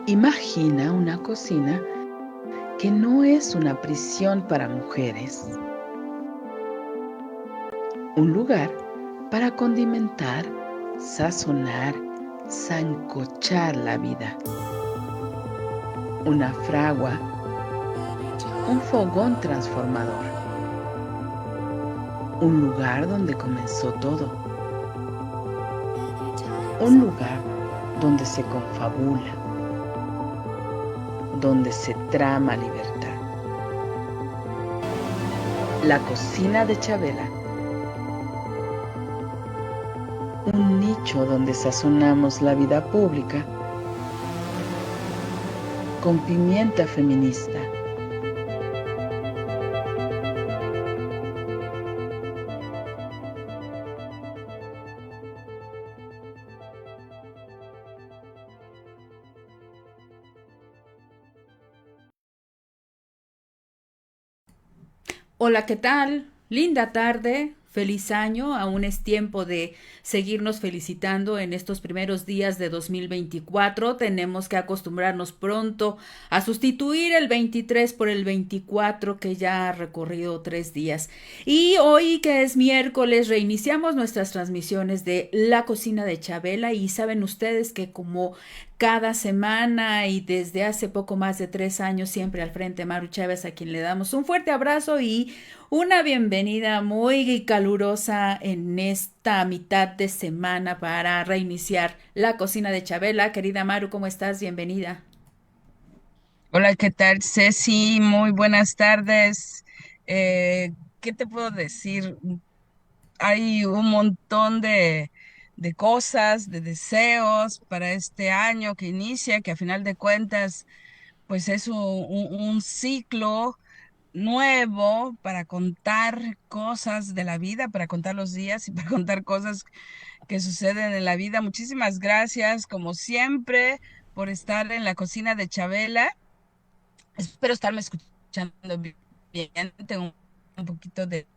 Imagina una cocina que no es una prisión para mujeres, un lugar para condimentar, sazonar, sancochar la vida, una fragua, un fogón transformador, un lugar donde comenzó todo, un lugar donde se confabula, donde se trama libertad. La cocina de Chabela, un nicho donde sazonamos la vida pública con pimienta feminista. Hola, ¿qué tal? Linda tarde, feliz año, aún es tiempo de seguirnos felicitando en estos primeros días de 2024. Tenemos que acostumbrarnos pronto a sustituir el 23 por el 24 que ya ha recorrido 3 días. Y hoy que es miércoles reiniciamos nuestras transmisiones de La Cocina de Chabela y saben ustedes que como cada semana y desde hace poco más de 3 años siempre al frente Maru Chávez, a quien le damos un fuerte abrazo y una bienvenida muy calurosa en esta mitad de semana para reiniciar La Cocina de Chabela. Querida Maru, ¿cómo estás? Bienvenida. Hola, ¿qué tal, Ceci? Muy buenas tardes. Eh, ¿Qué te puedo decir? Hay un montón de cosas, de deseos para este año que inicia, que a final de cuentas, pues es un ciclo nuevo para contar cosas de la vida, para contar los días y para contar cosas que suceden en la vida. Muchísimas gracias, como siempre, por estar en la cocina de Chabela. Espero estarme escuchando bien. Tengo un poquito de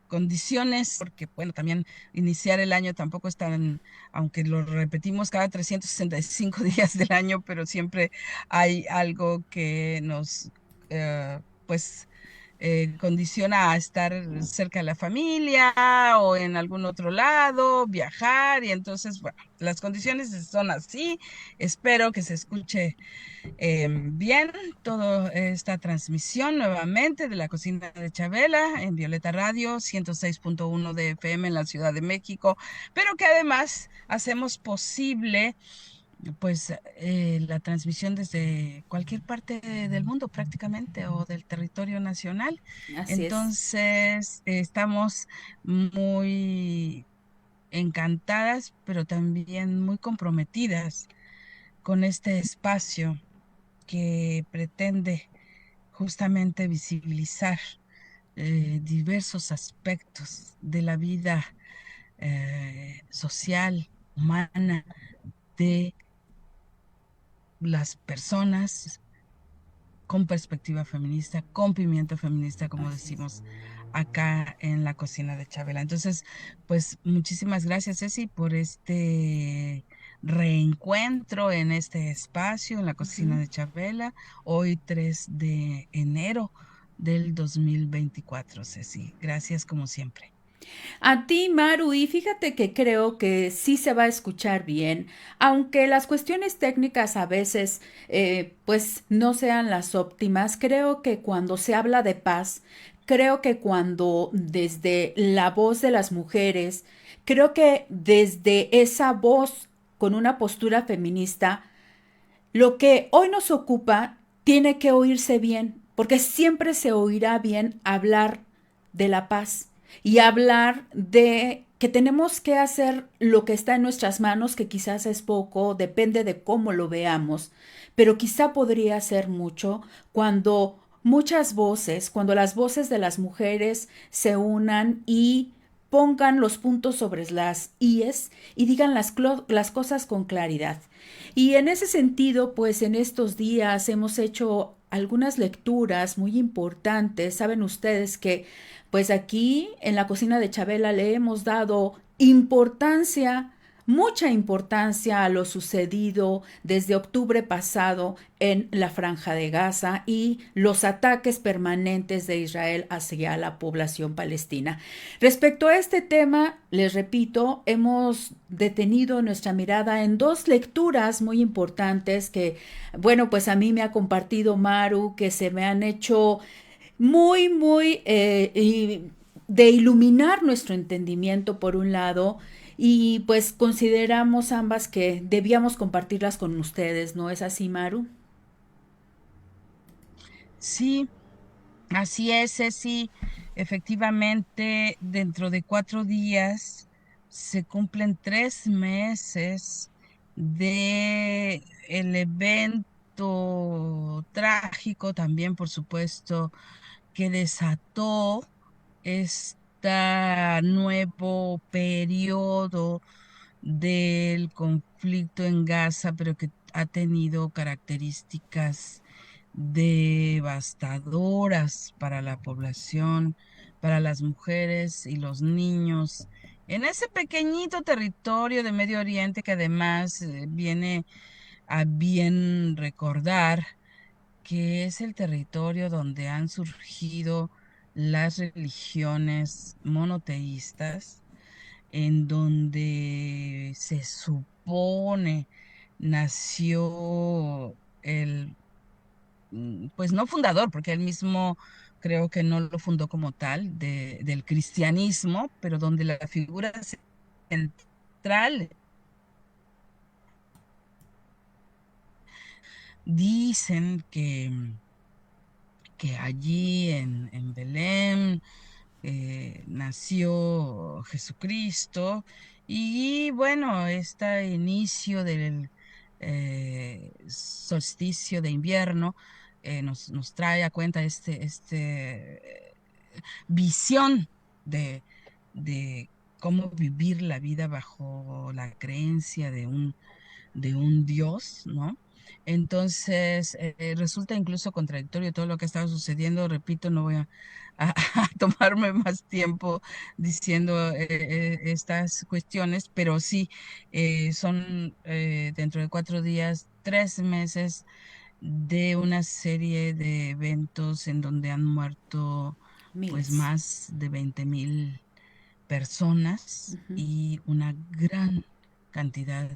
condiciones, porque bueno, también iniciar el año tampoco es tan, aunque lo repetimos cada 365 días del año, pero siempre hay algo que nos, pues, condiciona a estar cerca de la familia o en algún otro lado, viajar, y entonces, bueno, las condiciones son así. Espero que se escuche bien, toda esta transmisión nuevamente de la cocina de Chabela en Violeta Radio 106.1 de FM en la Ciudad de México, pero que además hacemos posible pues la transmisión desde cualquier parte del mundo prácticamente o del territorio nacional. Así es. Entonces, estamos muy encantadas, pero también muy comprometidas con este espacio que pretende justamente visibilizar diversos aspectos de la vida social, humana, de las personas con perspectiva feminista, con pimiento feminista, como Así es. decimos acá en la cocina de Chabela. Entonces, pues muchísimas gracias, Ceci, por este reencuentro en este espacio, en la cocina Ujú. de Chabela, hoy 3 de enero del 2024, Ceci. Gracias como siempre. A ti, Maru, y fíjate que creo que sí se va a escuchar bien, aunque las cuestiones técnicas a veces pues no sean las óptimas. Creo que cuando se habla de paz, creo que cuando desde la voz de las mujeres, creo que desde esa voz con una postura feminista, lo que hoy nos ocupa tiene que oírse bien, porque siempre se oirá bien hablar de la paz y hablar de que tenemos que hacer lo que está en nuestras manos, que quizás es poco, depende de cómo lo veamos, pero quizá podría ser mucho cuando muchas voces, cuando las voces de las mujeres se unan y pongan los puntos sobre las IES y digan las cosas con claridad. Y en ese sentido, pues en estos días hemos hecho algunas lecturas muy importantes. Saben ustedes que pues aquí en la cocina de Chabela le hemos dado importancia mucha importancia a lo sucedido desde octubre pasado en la Franja de Gaza y los ataques permanentes de Israel hacia la población palestina. Respecto a este tema, les repito, hemos detenido nuestra mirada en dos lecturas muy importantes que, bueno, pues a mí me ha compartido Maru, que se me han hecho muy de iluminar nuestro entendimiento por un lado, y pues consideramos ambas que debíamos compartirlas con ustedes, ¿no es así, Maru? Sí, así es, Ceci. Efectivamente, dentro de 4 días se cumplen 3 meses de el evento trágico también, por supuesto, que desató este nuevo periodo del conflicto en Gaza, pero que ha tenido características devastadoras para la población, para las mujeres y los niños, en ese pequeñito territorio de Medio Oriente que además viene a bien recordar que es el territorio donde han surgido las religiones monoteístas, en donde se supone nació el, pues no fundador, porque él mismo creo que no lo fundó como tal, del cristianismo, pero donde la figura central, dicen que allí en Belén nació Jesucristo. Y bueno, este inicio del solsticio de invierno nos trae a cuenta visión de cómo vivir la vida bajo la creencia de un Dios, ¿no? Entonces, resulta incluso contradictorio todo lo que ha estado sucediendo. Repito, no voy a tomarme más tiempo diciendo estas cuestiones, pero sí, son dentro de 4 días, 3 meses de una serie de eventos en donde han muerto pues Miles. más de 20,000 personas Ujú. y una gran cantidad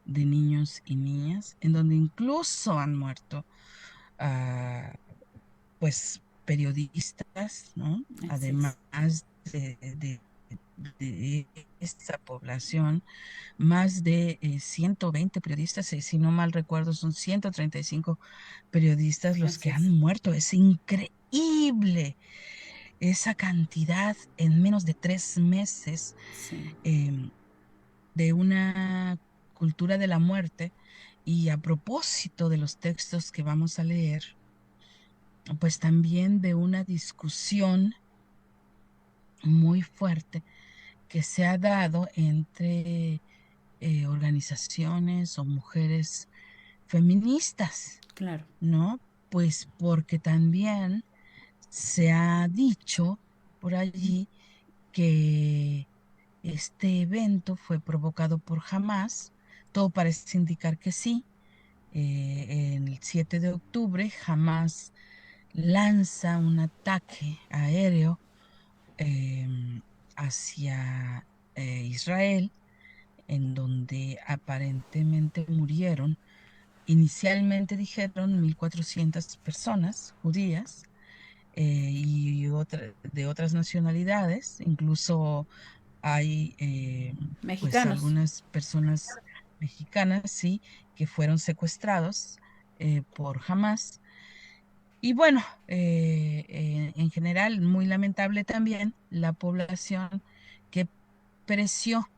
de niños y niñas, en donde incluso han muerto ah, pues periodistas, ¿no? Así Además es. de esta población, más de 120 periodistas, y si no mal recuerdo, son 135 periodistas los Así que han es. muerto. Es increíble esa cantidad en menos de 3 meses, Sí. em, de una cultura de la muerte. Y a propósito de los textos que vamos a leer, pues también de una discusión muy fuerte que se ha dado entre organizaciones o mujeres feministas, Claro. ¿no? Pues porque también se ha dicho por allí que este evento fue provocado por Hamas. Todo parece indicar que sí. El 7 de octubre, Hamas lanza un ataque aéreo em, hacia Israel, en donde aparentemente murieron, inicialmente dijeron 1,400 personas judías, y de otras nacionalidades. Incluso hay pues Mexicanos. algunas personas mexicanas, sí, que fueron secuestrados por Hamas. Y bueno, en general, muy lamentable también la población que pereció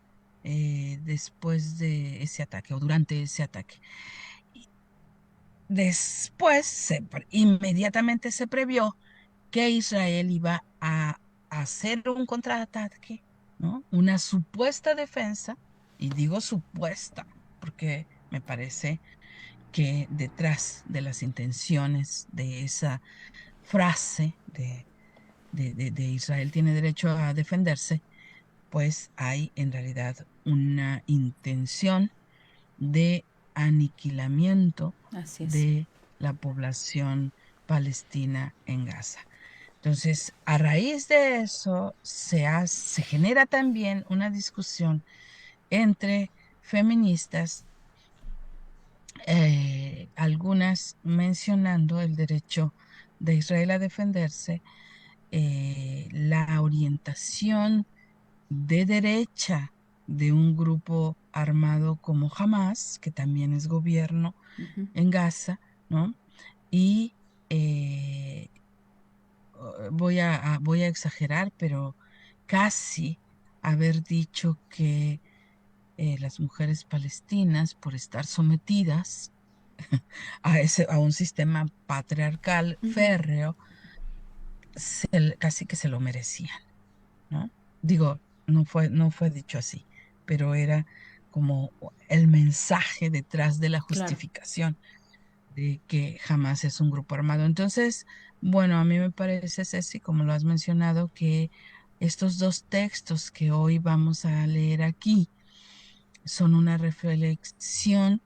después de ese ataque o durante ese ataque. Y después, inmediatamente se previó que Israel iba a hacer un contraataque, ¿no? Una supuesta defensa, y digo supuesta porque me parece que detrás de las intenciones de esa frase de Israel tiene derecho a defenderse, pues hay en realidad una intención de aniquilamiento Así es. de la población palestina en Gaza. Entonces, a raíz de eso, se genera también una discusión entre feministas, algunas mencionando el derecho de Israel a defenderse, la orientación de derecha de un grupo armado como Hamas, que también es gobierno Ujú. en Gaza, ¿no? Y voy a exagerar, pero casi haber dicho que las mujeres palestinas, por estar sometidas a un sistema patriarcal Ujú. férreo, casi que se lo merecían, ¿no? Digo, no fue dicho así, pero era como el mensaje detrás de la Claro. justificación de que jamás es un grupo armado. Entonces, bueno, a mí me parece, Ceci, como lo has mencionado, que estos dos textos que hoy vamos a leer aquí son una reflexión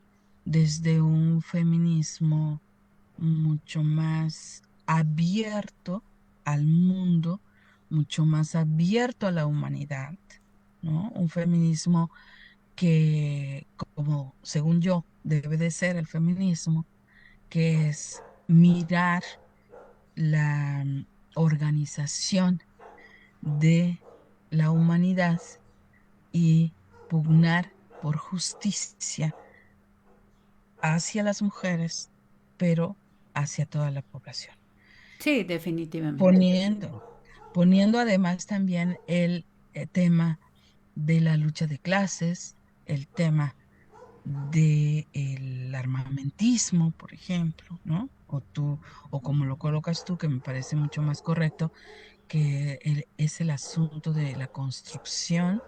desde un feminismo mucho más abierto al mundo, mucho más abierto a la humanidad, ¿no? Un feminismo que, como según yo, debe de ser el feminismo, que es mirar la organización de la humanidad y pugnar por justicia hacia las mujeres, pero hacia toda la población. Sí, definitivamente. Poniendo además también el tema de la lucha de clases, el tema del armamentismo, por ejemplo, ¿no? O como lo colocas tú, que me parece mucho más correcto, que es el asunto de la construcción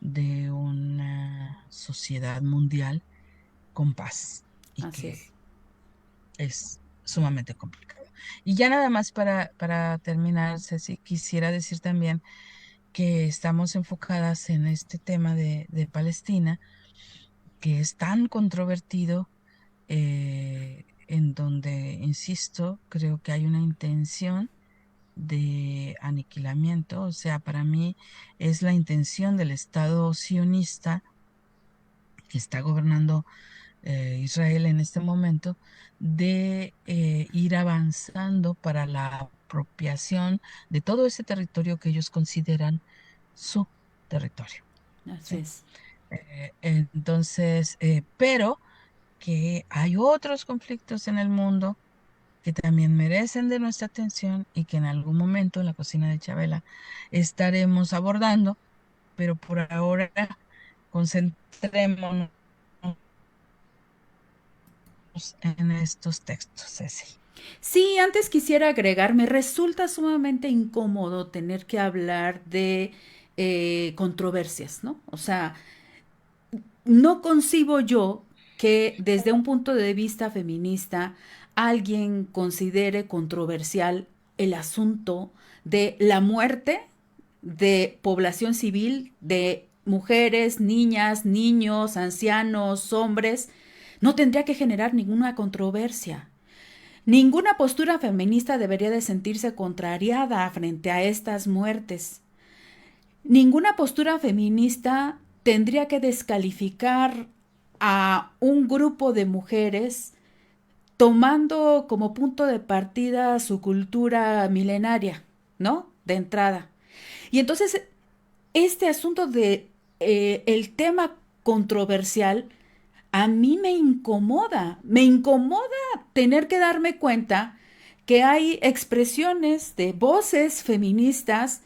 de una sociedad mundial con paz y Así que es. es sumamente complicado. Y ya nada más para terminar, Ceci, quisiera decir también que estamos enfocadas en este tema de Palestina, que es tan controvertido, en donde, insisto, creo que hay una intención de aniquilamiento. O sea, para mí es la intención del Estado sionista que está gobernando Israel en este momento, de ir avanzando para la apropiación de todo ese territorio que ellos consideran su territorio, Así ¿sí? es. Entonces, pero que hay otros conflictos en el mundo que también merecen de nuestra atención y que en algún momento en la cocina de Chabela estaremos abordando, pero por ahora concentrémonos en estos textos, Ceci. Sí, antes quisiera agregar, me resulta sumamente incómodo tener que hablar de controversias, ¿no? O sea, no concibo yo que desde un punto de vista feminista alguien considere controversial el asunto de la muerte de población civil, de mujeres, niñas, niños, ancianos, hombres. No tendría que generar ninguna controversia. Ninguna postura feminista debería de sentirse contrariada frente a estas muertes. Ninguna postura feminista tendría que descalificar a un grupo de mujeres tomando como punto de partida su cultura milenaria, ¿no? De entrada. Y entonces, este asunto de el tema controversial a mí me incomoda tener que darme cuenta que hay expresiones de voces feministas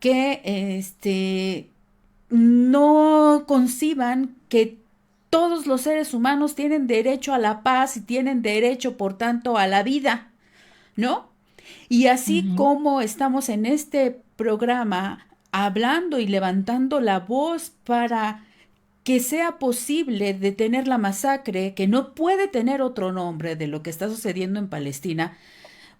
que no conciban que todos los seres humanos tienen derecho a la paz y tienen derecho, por tanto, a la vida, ¿no? Y así Ujú. como estamos en este programa hablando y levantando la voz para que sea posible detener la masacre, que no puede tener otro nombre de lo que está sucediendo en Palestina,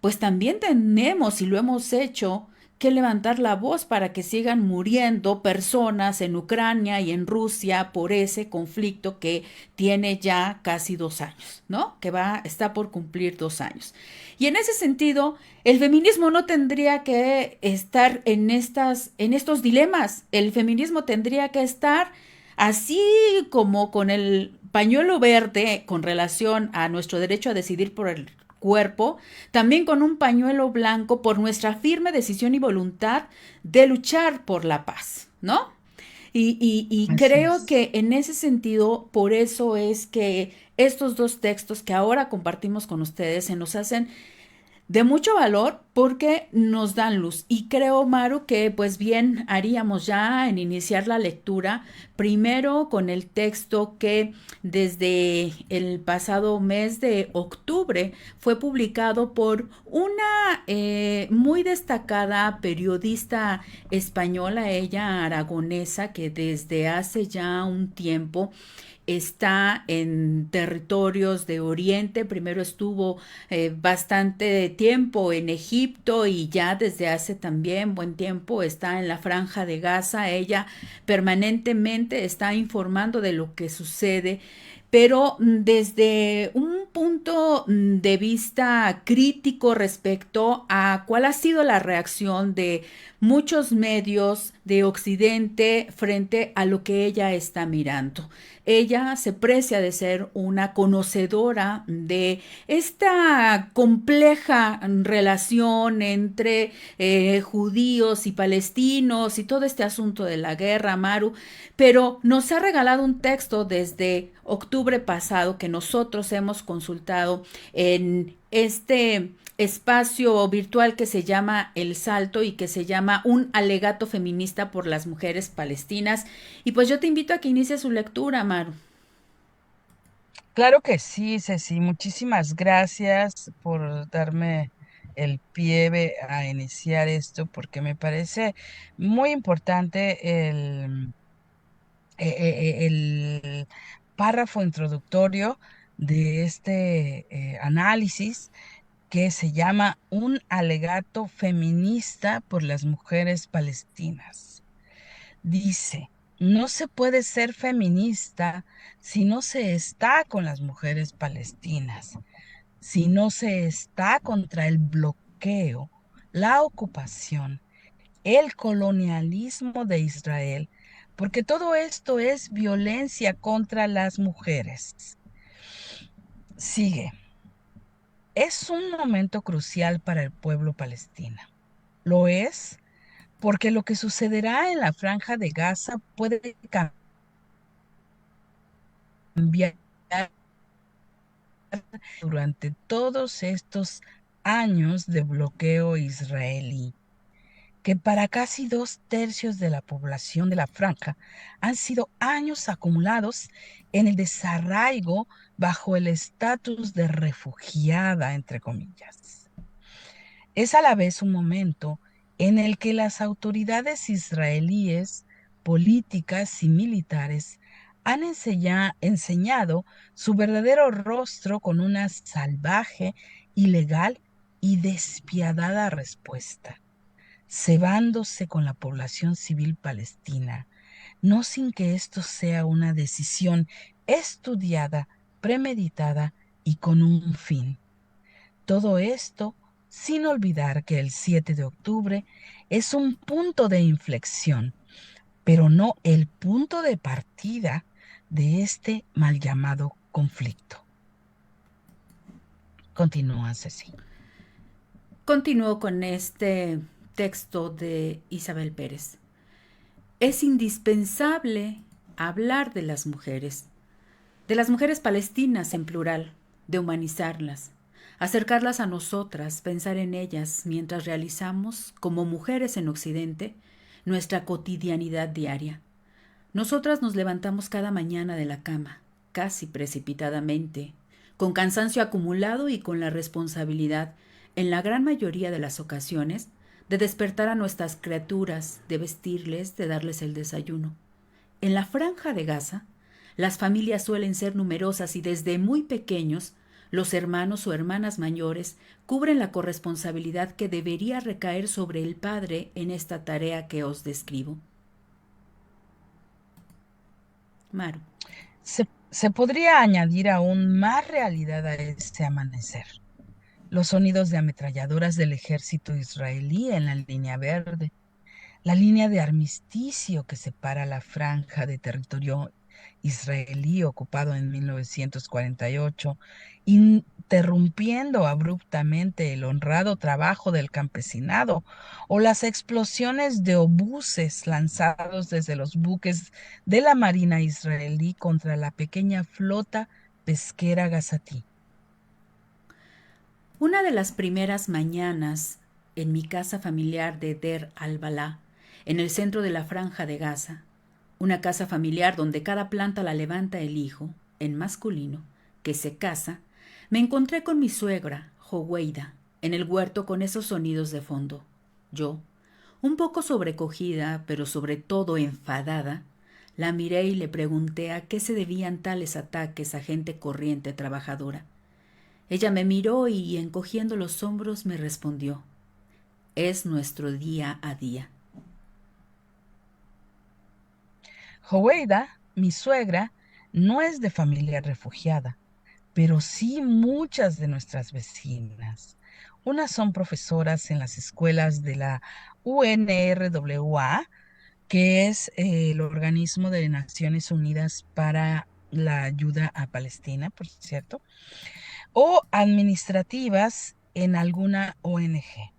pues también tenemos, y lo hemos hecho, que levantar la voz para que sigan muriendo personas en Ucrania y en Rusia por ese conflicto que tiene ya casi 2 años, ¿no? Está por cumplir 2 años. Y en ese sentido, el feminismo no tendría que estar en estos dilemas. El feminismo tendría que estar así como con el pañuelo verde con relación a nuestro derecho a decidir por el cuerpo, también con un pañuelo blanco por nuestra firme decisión y voluntad de luchar por la paz, ¿no? Y Así creo es. que en ese sentido, por eso es que estos dos textos que ahora compartimos con ustedes se nos hacen de mucho valor porque nos dan luz. Y creo, Maru, que pues bien haríamos ya en iniciar la lectura, primero con el texto que desde el pasado mes de octubre fue publicado por una muy destacada periodista española, ella aragonesa, que desde hace ya un tiempo está en territorios de Oriente. Primero estuvo bastante tiempo en Egipto y ya desde hace también buen tiempo está en la Franja de Gaza. Ella permanentemente está informando de lo que sucede, pero desde un punto de vista crítico respecto a cuál ha sido la reacción de muchos medios de Occidente frente a lo que ella está mirando. Ella se precia de ser una conocedora de esta compleja relación entre judíos y palestinos y todo este asunto de la guerra, Maru, pero nos ha regalado un texto desde octubre pasado que nosotros hemos consultado en este espacio virtual que se llama El Salto y que se llama Un alegato feminista por las mujeres palestinas. Y pues yo te invito a que inicie su lectura, Maru. Claro que sí, Ceci. Muchísimas gracias por darme el pie a iniciar esto, porque me parece muy importante el párrafo introductorio de este análisis que se llama Un alegato feminista por las mujeres palestinas. Dice, no se puede ser feminista si no se está con las mujeres palestinas, si no se está contra el bloqueo, la ocupación, el colonialismo de Israel, porque todo esto es violencia contra las mujeres. Sigue. Es un momento crucial para el pueblo palestino. Lo es porque lo que sucederá en la Franja de Gaza puede cambiar durante todos estos años de bloqueo israelí, que para casi 2/3 de la población de la franja han sido años acumulados en el desarraigo bajo el estatus de refugiada, entre comillas. Es a la vez un momento en el que las autoridades israelíes, políticas y militares han enseñado su verdadero rostro con una salvaje, ilegal y despiadada respuesta, cebándose con la población civil palestina, no sin que esto sea una decisión estudiada, premeditada y con un fin. Todo esto sin olvidar que el 7 de octubre es un punto de inflexión, pero no el punto de partida de este mal llamado conflicto. Continúa, Ceci. Continúo con este texto de Isabel Pérez. Es indispensable hablar de las mujeres palestinas en plural, de humanizarlas, acercarlas a nosotras, pensar en ellas mientras realizamos, como mujeres en Occidente, nuestra cotidianidad diaria. Nosotras nos levantamos cada mañana de la cama, casi precipitadamente, con cansancio acumulado y con la responsabilidad, en la gran mayoría de las ocasiones, de despertar a nuestras criaturas, de vestirles, de darles el desayuno. En la Franja de Gaza, las familias suelen ser numerosas y desde muy pequeños Los hermanos o hermanas mayores cubren la corresponsabilidad que debería recaer sobre el padre en esta tarea que os describo. Maru. Se podría añadir aún más realidad a este amanecer. Los sonidos de ametralladoras del ejército israelí en la línea verde, la línea de armisticio que separa la franja de territorio israelí ocupado en 1948, interrumpiendo abruptamente el honrado trabajo del campesinado, o las explosiones de obuses lanzados desde los buques de la Marina israelí contra la pequeña flota pesquera gazatí. Una de las primeras mañanas en mi casa familiar de Der al-Balá, en el centro de la Franja de Gaza, una casa familiar donde cada planta la levanta el hijo, en masculino, que se casa, me encontré con mi suegra, Joweida, en el huerto con esos sonidos de fondo. Yo, un poco sobrecogida, pero sobre todo enfadada, la miré y le pregunté a qué se debían tales ataques a gente corriente trabajadora. Ella me miró y, encogiendo los hombros, me respondió: es nuestro día a día. Joweida, mi suegra, no es de familia refugiada, pero sí muchas de nuestras vecinas. Unas son profesoras en las escuelas de la UNRWA, que es el organismo de Naciones Unidas para la ayuda a Palestina, por cierto, o administrativas en alguna ONG.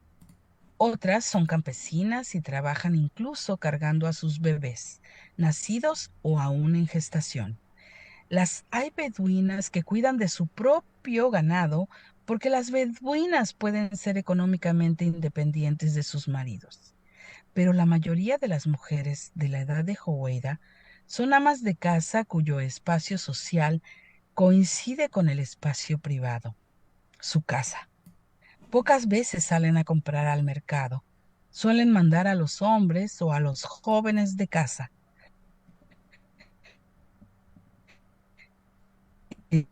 Otras son campesinas y trabajan incluso cargando a sus bebés, nacidos o aún en gestación. Las hay beduinas que cuidan de su propio ganado porque las beduinas pueden ser económicamente independientes de sus maridos. Pero la mayoría de las mujeres de la edad de Joweida son amas de casa cuyo espacio social coincide con el espacio privado, su casa. Pocas veces salen a comprar al mercado. Suelen mandar a los hombres o a los jóvenes de casa. En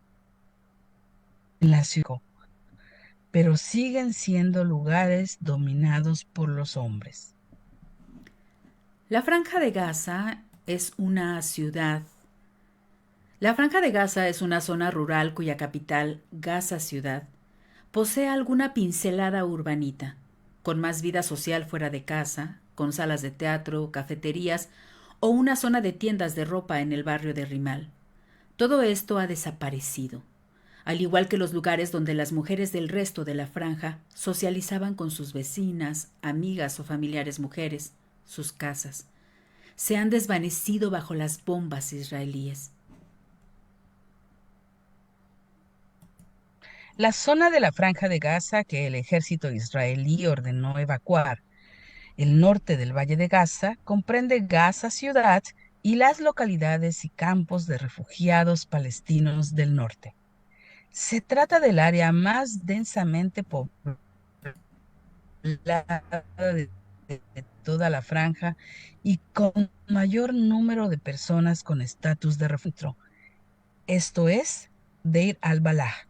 la ciudad, pero siguen siendo lugares dominados por los hombres. La Franja de Gaza es una ciudad. La Franja de Gaza es una zona rural cuya capital, Gaza ciudad, posee alguna pincelada urbanita, con más vida social fuera de casa, con salas de teatro, cafeterías o una zona de tiendas de ropa en el barrio de Rimal. Todo esto ha desaparecido, al igual que los lugares donde las mujeres del resto de la franja socializaban con sus vecinas, amigas o familiares mujeres, sus casas. Se han desvanecido bajo las bombas israelíes. La zona de la Franja de Gaza que el ejército israelí ordenó evacuar, el norte del Valle de Gaza, comprende Gaza ciudad y las localidades y campos de refugiados palestinos del norte. Se trata del área más densamente poblada de toda la franja y con mayor número de personas con estatus de refugio. Esto es Deir al-Balah,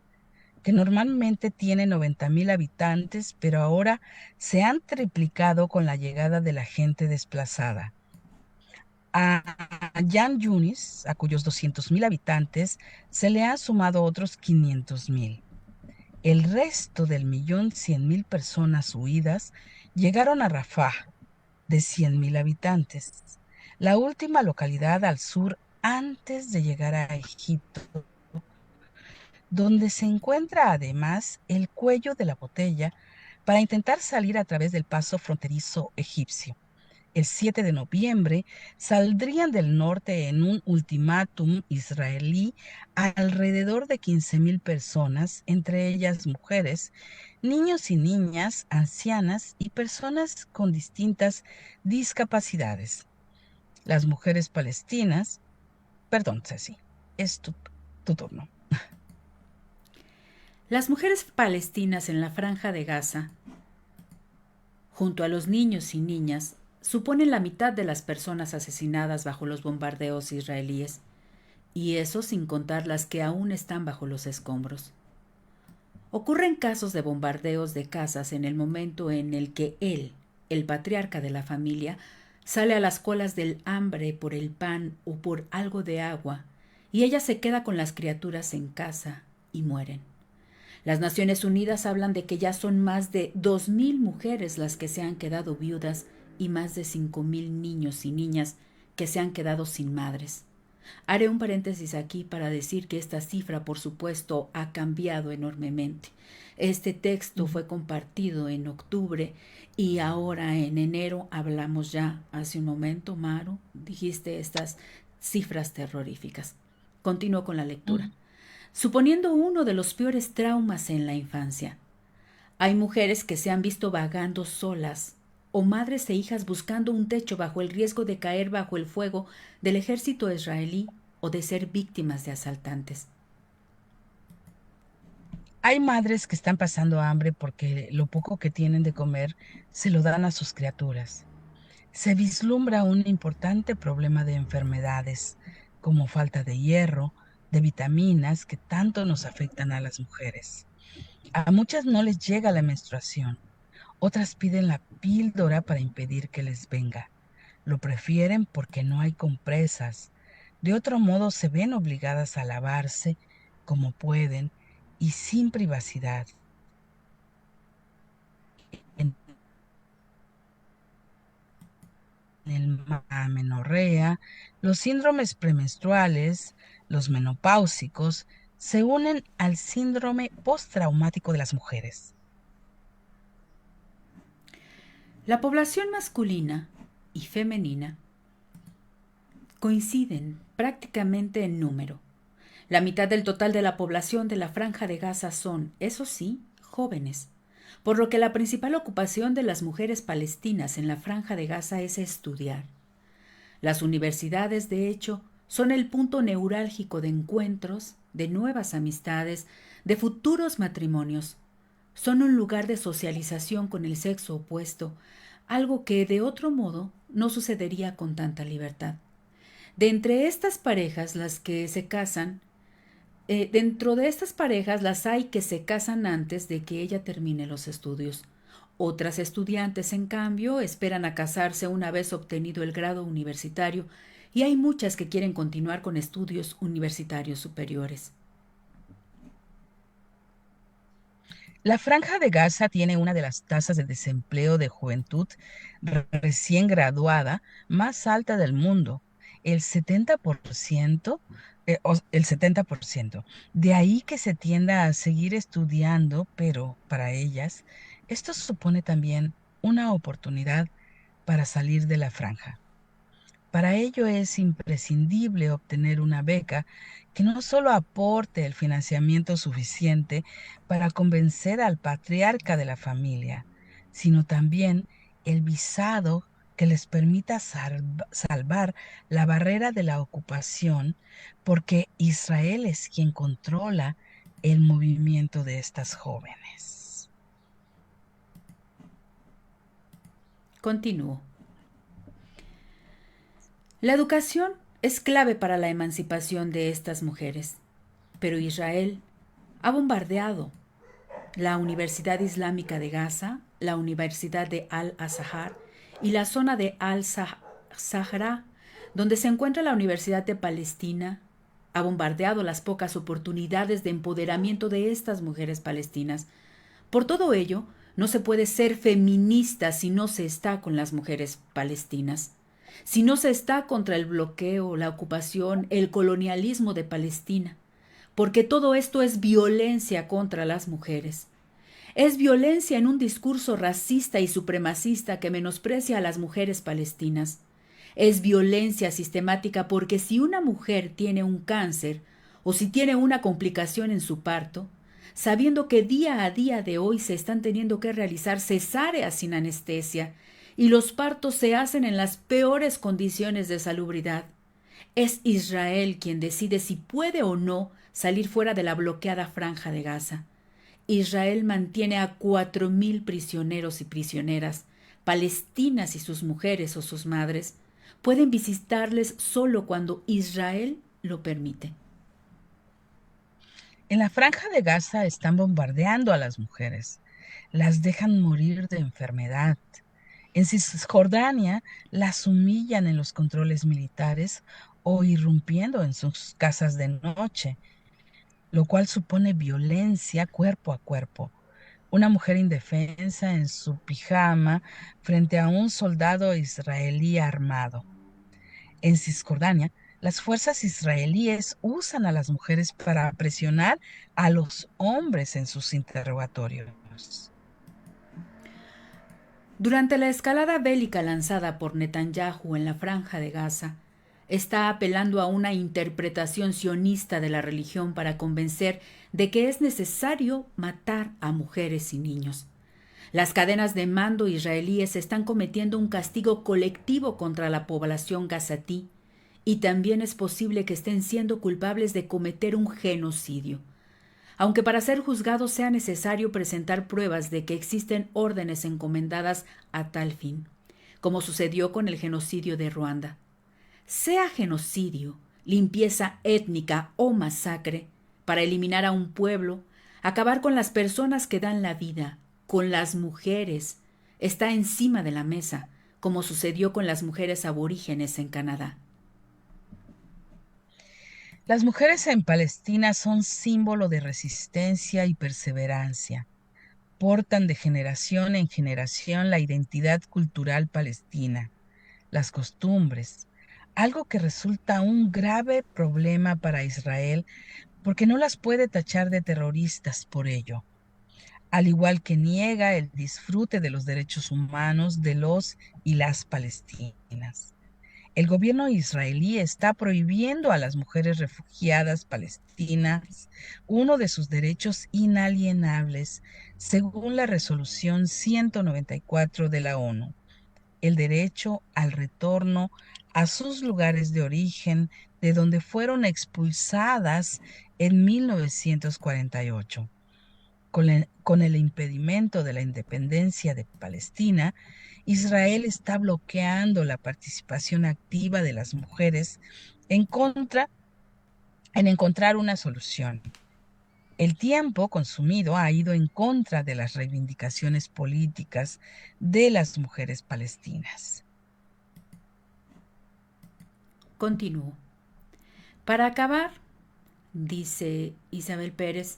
que normalmente tiene 90,000 habitantes, pero ahora se han triplicado con la llegada de la gente desplazada. A Yan Yunis, a cuyos 200,000 habitantes, se le han sumado otros 500,000. El resto del 1.100.000 personas huidas llegaron a Rafah, de 100,000 habitantes, la última localidad al sur antes de llegar a Egipto, donde se encuentra además el cuello de la botella para intentar salir a través del paso fronterizo egipcio. El 7 de noviembre saldrían del norte en un ultimátum israelí alrededor de 15,000 personas, entre ellas mujeres, niños y niñas, ancianas y personas con distintas discapacidades. Las mujeres palestinas, perdón, Ceci, es tu turno. Las mujeres palestinas en la Franja de Gaza, junto a los niños y niñas, suponen la mitad de las personas asesinadas bajo los bombardeos israelíes, y eso sin contar las que aún están bajo los escombros. Ocurren casos de bombardeos de casas en el momento en el que él, el patriarca de la familia, sale a las colas del hambre por el pan o por algo de agua, y ella se queda con las criaturas en casa y mueren. Las Naciones Unidas hablan de que ya son más de 2.000 mujeres las que se han quedado viudas y más de 5.000 niños y niñas que se han quedado sin madres. Haré un paréntesis aquí para decir que esta cifra, por supuesto, ha cambiado enormemente. Este texto fue compartido en octubre y ahora en enero hablamos ya, hace un momento, Maru, dijiste estas cifras terroríficas. Continúo con la lectura. Suponiendo uno de los peores traumas en la infancia. Hay mujeres que se han visto vagando solas o madres e hijas buscando un techo bajo el riesgo de caer bajo el fuego del ejército israelí o de ser víctimas de asaltantes. Hay madres que están pasando hambre porque lo poco que tienen de comer se lo dan a sus criaturas. Se vislumbra un importante problema de enfermedades, como falta de hierro, de vitaminas que tanto nos afectan a las mujeres. A muchas no les llega la menstruación, otras piden la píldora para impedir que les venga. Lo prefieren porque no hay compresas. De otro modo se ven obligadas a lavarse como pueden y sin privacidad. En la amenorrea, los síndromes premenstruales, los menopáusicos, se unen al síndrome postraumático de las mujeres. La población masculina y femenina coinciden prácticamente en número. La mitad del total de la población de la Franja de Gaza son, eso sí, jóvenes, por lo que la principal ocupación de las mujeres palestinas en la Franja de Gaza es estudiar. Las universidades, de hecho, son el punto neurálgico de encuentros, de nuevas amistades, de futuros matrimonios. Son un lugar de socialización con el sexo opuesto, algo que de otro modo no sucedería con tanta libertad. De entre estas parejas, las que se casan, dentro de estas parejas las hay que se casan antes de que ella termine los estudios. Otras estudiantes, en cambio, esperan a casarse una vez obtenido el grado universitario y hay muchas que quieren continuar con estudios universitarios superiores. La Franja de Gaza tiene una de las tasas de desempleo de juventud recién graduada más alta del mundo, el 70%, el 70%. De ahí que se tienda a seguir estudiando, pero para ellas, esto supone también una oportunidad para salir de la franja. Para ello es imprescindible obtener una beca que no solo aporte el financiamiento suficiente para convencer al patriarca de la familia, sino también el visado que les permita salvar la barrera de la ocupación, porque Israel es quien controla el movimiento de estas jóvenes. Continúo. La educación es clave para la emancipación de estas mujeres, pero Israel ha bombardeado la Universidad Islámica de Gaza, la Universidad de Al-Azhar y la zona de Al-Sahra, donde se encuentra la Universidad de Palestina. Ha bombardeado las pocas oportunidades de empoderamiento de estas mujeres palestinas. Por todo ello, no se puede ser feminista si no se está con las mujeres palestinas. Si no se está contra el bloqueo, la ocupación, el colonialismo de Palestina, porque todo esto es violencia contra las mujeres. Es violencia en un discurso racista y supremacista que menosprecia a las mujeres palestinas. Es violencia sistemática porque si una mujer tiene un cáncer o si tiene una complicación en su parto, sabiendo que día a día de hoy se están teniendo que realizar cesáreas sin anestesia, y los partos se hacen en las peores condiciones de salubridad. Es Israel quien decide si puede o no salir fuera de la bloqueada Franja de Gaza. Israel mantiene a 4.000 prisioneros y prisioneras, palestinas y sus mujeres o sus madres. Pueden visitarles solo cuando Israel lo permite. En la Franja de Gaza están bombardeando a las mujeres, las dejan morir de enfermedad. En Cisjordania las humillan en los controles militares o irrumpiendo en sus casas de noche, lo cual supone violencia cuerpo a cuerpo. Una mujer indefensa en su pijama frente a un soldado israelí armado. En Cisjordania, las fuerzas israelíes usan a las mujeres para presionar a los hombres en sus interrogatorios. Durante la escalada bélica lanzada por Netanyahu en la Franja de Gaza, está apelando a una interpretación sionista de la religión para convencer de que es necesario matar a mujeres y niños. Las cadenas de mando israelíes están cometiendo un castigo colectivo contra la población gazatí y también es posible que estén siendo culpables de cometer un genocidio. Aunque para ser juzgados sea necesario presentar pruebas de que existen órdenes encomendadas a tal fin, como sucedió con el genocidio de Ruanda. Sea genocidio, limpieza étnica o masacre, para eliminar a un pueblo, acabar con las personas que dan la vida, con las mujeres, está encima de la mesa, como sucedió con las mujeres aborígenes en Canadá. Las mujeres en Palestina son símbolo de resistencia y perseverancia. Portan de generación en generación la identidad cultural palestina, las costumbres, algo que resulta un grave problema para Israel porque no las puede tachar de terroristas por ello, al igual que niega el disfrute de los derechos humanos de los y las palestinas. El gobierno israelí está prohibiendo a las mujeres refugiadas palestinas uno de sus derechos inalienables, según la resolución 194 de la ONU, el derecho al retorno a sus lugares de origen de donde fueron expulsadas en 1948. Con el impedimento de la independencia de Palestina, Israel está bloqueando la participación activa de las mujeres en encontrar una solución. El tiempo consumido ha ido en contra de las reivindicaciones políticas de las mujeres palestinas. Continúo. Para acabar, dice Isabel Pérez,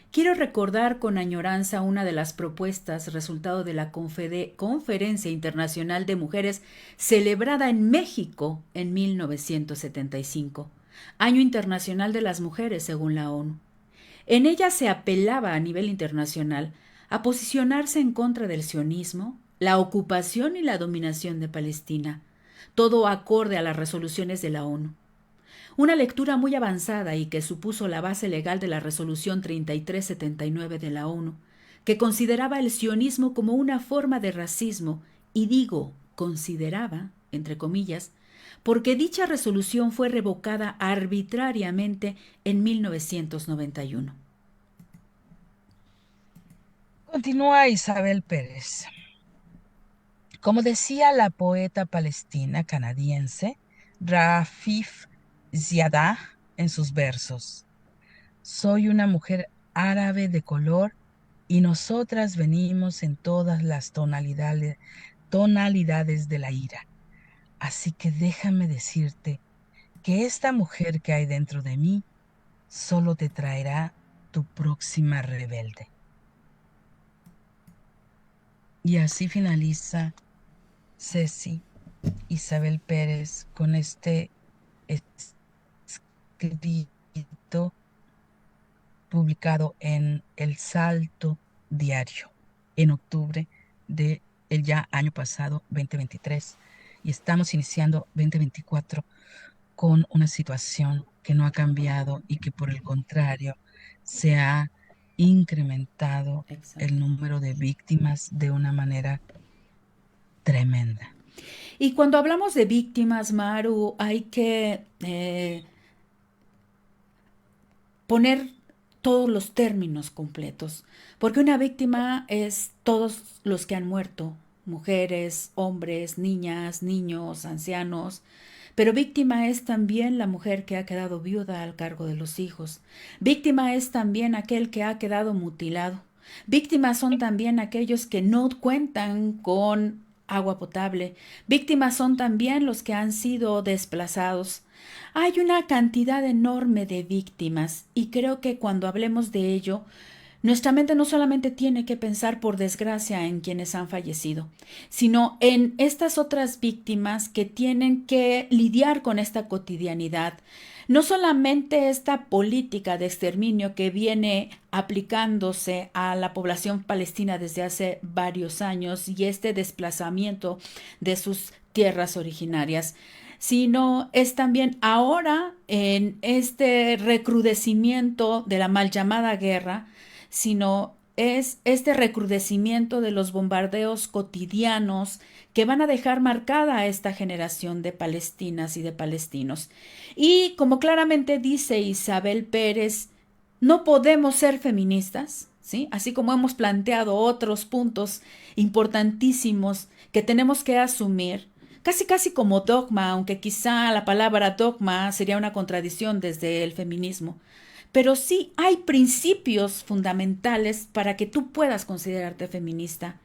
quiero recordar con añoranza una de las propuestas resultado de la Conferencia Internacional de Mujeres celebrada en México en 1975, Año Internacional de las Mujeres según la ONU. En ella se apelaba a nivel internacional a posicionarse en contra del sionismo, la ocupación y la dominación de Palestina, todo acorde a las resoluciones de la ONU. Una lectura muy avanzada y que supuso la base legal de la resolución 3379 de la ONU, que consideraba el sionismo como una forma de racismo, y digo consideraba, entre comillas, porque dicha resolución fue revocada arbitrariamente en 1991. Continúa Isabel Pérez. Como decía la poeta palestina canadiense Rafif Ziadah en sus versos, soy una mujer árabe de color y nosotras venimos en todas las tonalidades de la ira. Así que déjame decirte que esta mujer que hay dentro de mí solo te traerá tu próxima rebelde. Y así finaliza Ceci Isabel Pérez con este escrito publicado en El Salto Diario en octubre del ya año pasado, 2023. Y estamos iniciando 2024 con una situación que no ha cambiado y que por el contrario se ha incrementado el número de víctimas de una manera tremenda. Y cuando hablamos de víctimas, Maru, hay que poner todos los términos completos, porque una víctima es todos los que han muerto, mujeres, hombres, niñas, niños, ancianos, pero víctima es también la mujer que ha quedado viuda al cargo de los hijos. Víctima es también aquel que ha quedado mutilado. Víctimas son también aquellos que no cuentan con agua potable. Víctimas son también los que han sido desplazados. Hay una cantidad enorme de víctimas y creo que cuando hablemos de ello, nuestra mente no solamente tiene que pensar por desgracia en quienes han fallecido, sino en estas otras víctimas que tienen que lidiar con esta cotidianidad. No solamente esta política de exterminio que viene aplicándose a la población palestina desde hace varios años y este desplazamiento de sus tierras originarias, sino es también ahora en este recrudecimiento de la mal llamada guerra, sino es este recrudecimiento de los bombardeos cotidianos que van a dejar marcada a esta generación de palestinas y de palestinos. Y como claramente dice Isabel Pérez, no podemos ser feministas, ¿sí? Así como hemos planteado otros puntos importantísimos que tenemos que asumir, casi casi como dogma, aunque quizá la palabra dogma sería una contradicción desde el feminismo. Pero sí hay principios fundamentales para que tú puedas considerarte feminista.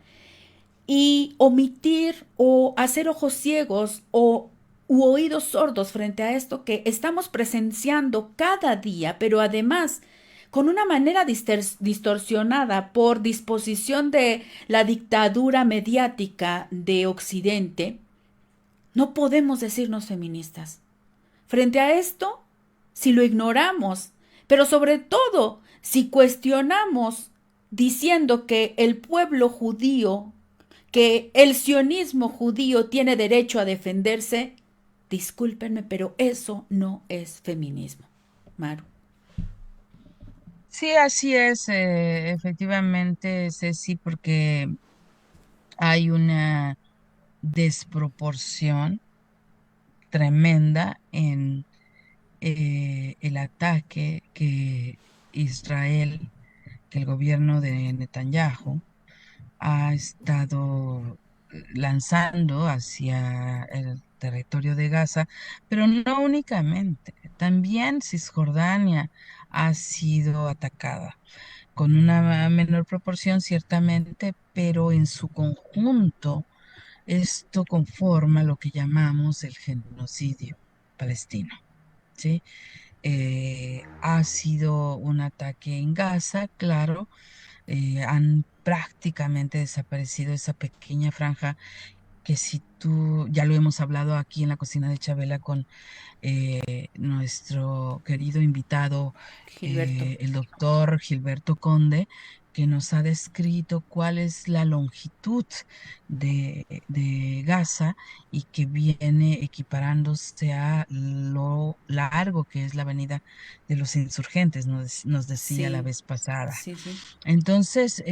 Y omitir o hacer ojos ciegos u oídos sordos frente a esto que estamos presenciando cada día, pero además con una manera distorsionada por disposición de la dictadura mediática de Occidente, no podemos decirnos feministas. Frente a esto, si lo ignoramos, pero sobre todo si cuestionamos diciendo que el pueblo judío, que el sionismo judío tiene derecho a defenderse, discúlpenme, pero eso no es feminismo. Maru. Sí, así es, efectivamente, Ceci, porque hay una desproporción tremenda en el ataque que Israel, que el gobierno de Netanyahu ha estado lanzando hacia el territorio de Gaza, pero no únicamente, también Cisjordania ha sido atacada con una menor proporción ciertamente, pero en su conjunto esto conforma lo que llamamos el genocidio palestino, ¿sí? Ha sido un ataque en Gaza, claro, han prácticamente desaparecido esa pequeña franja que si tú, ya lo hemos hablado aquí en la cocina de Chabela con nuestro querido invitado, Gilberto. el doctor Gilberto Conde, que nos ha descrito cuál es la longitud de Gaza y que viene equiparándose a lo largo que es la avenida de los insurgentes, nos decía la Sí, vez pasada. sí, sí. Entonces,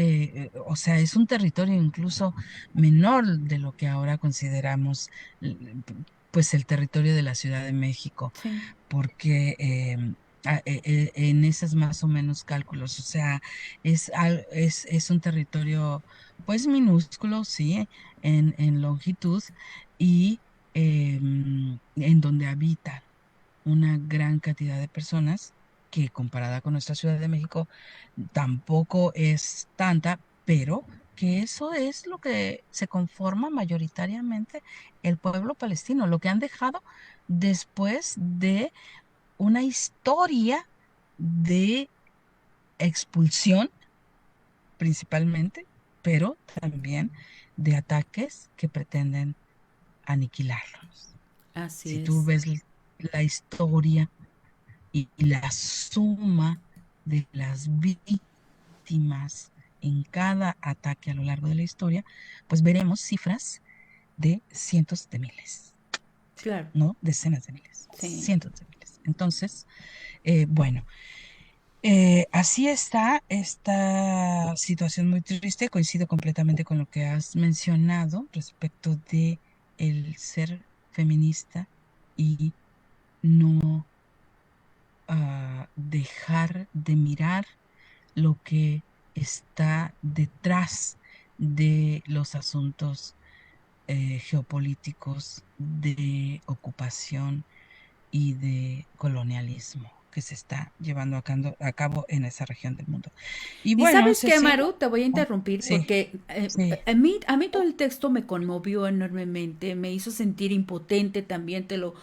o sea, es un territorio incluso menor de lo que ahora consideramos, eh, pues, el territorio de la Ciudad de México, Sí. porque en esos más o menos cálculos, o sea, es un territorio, pues, minúsculo, sí, en longitud y en donde habita una gran cantidad de personas que comparada con nuestra Ciudad de México tampoco es tanta, pero que eso es lo que se conforma mayoritariamente el pueblo palestino, lo que han dejado después de una historia de expulsión principalmente, pero también de ataques que pretenden aniquilarlos. Si Así tú es. ves la historia y la suma de las víctimas en cada ataque a lo largo de la historia, pues veremos cifras de cientos de miles, Claro. no decenas de miles, Sí. cientos de miles. Entonces, bueno, así está esta situación muy triste. Coincido completamente con lo que has mencionado respecto de el ser feminista y no dejar de mirar lo que está detrás de los asuntos geopolíticos de ocupación y de colonialismo que se está llevando a cabo en esa región del mundo. Y Y bueno, sabes qué, Cecilia, Maru, te voy a ah, interrumpir sí, porque sí, a mí todo el texto me conmovió enormemente, me hizo sentir impotente también, te lo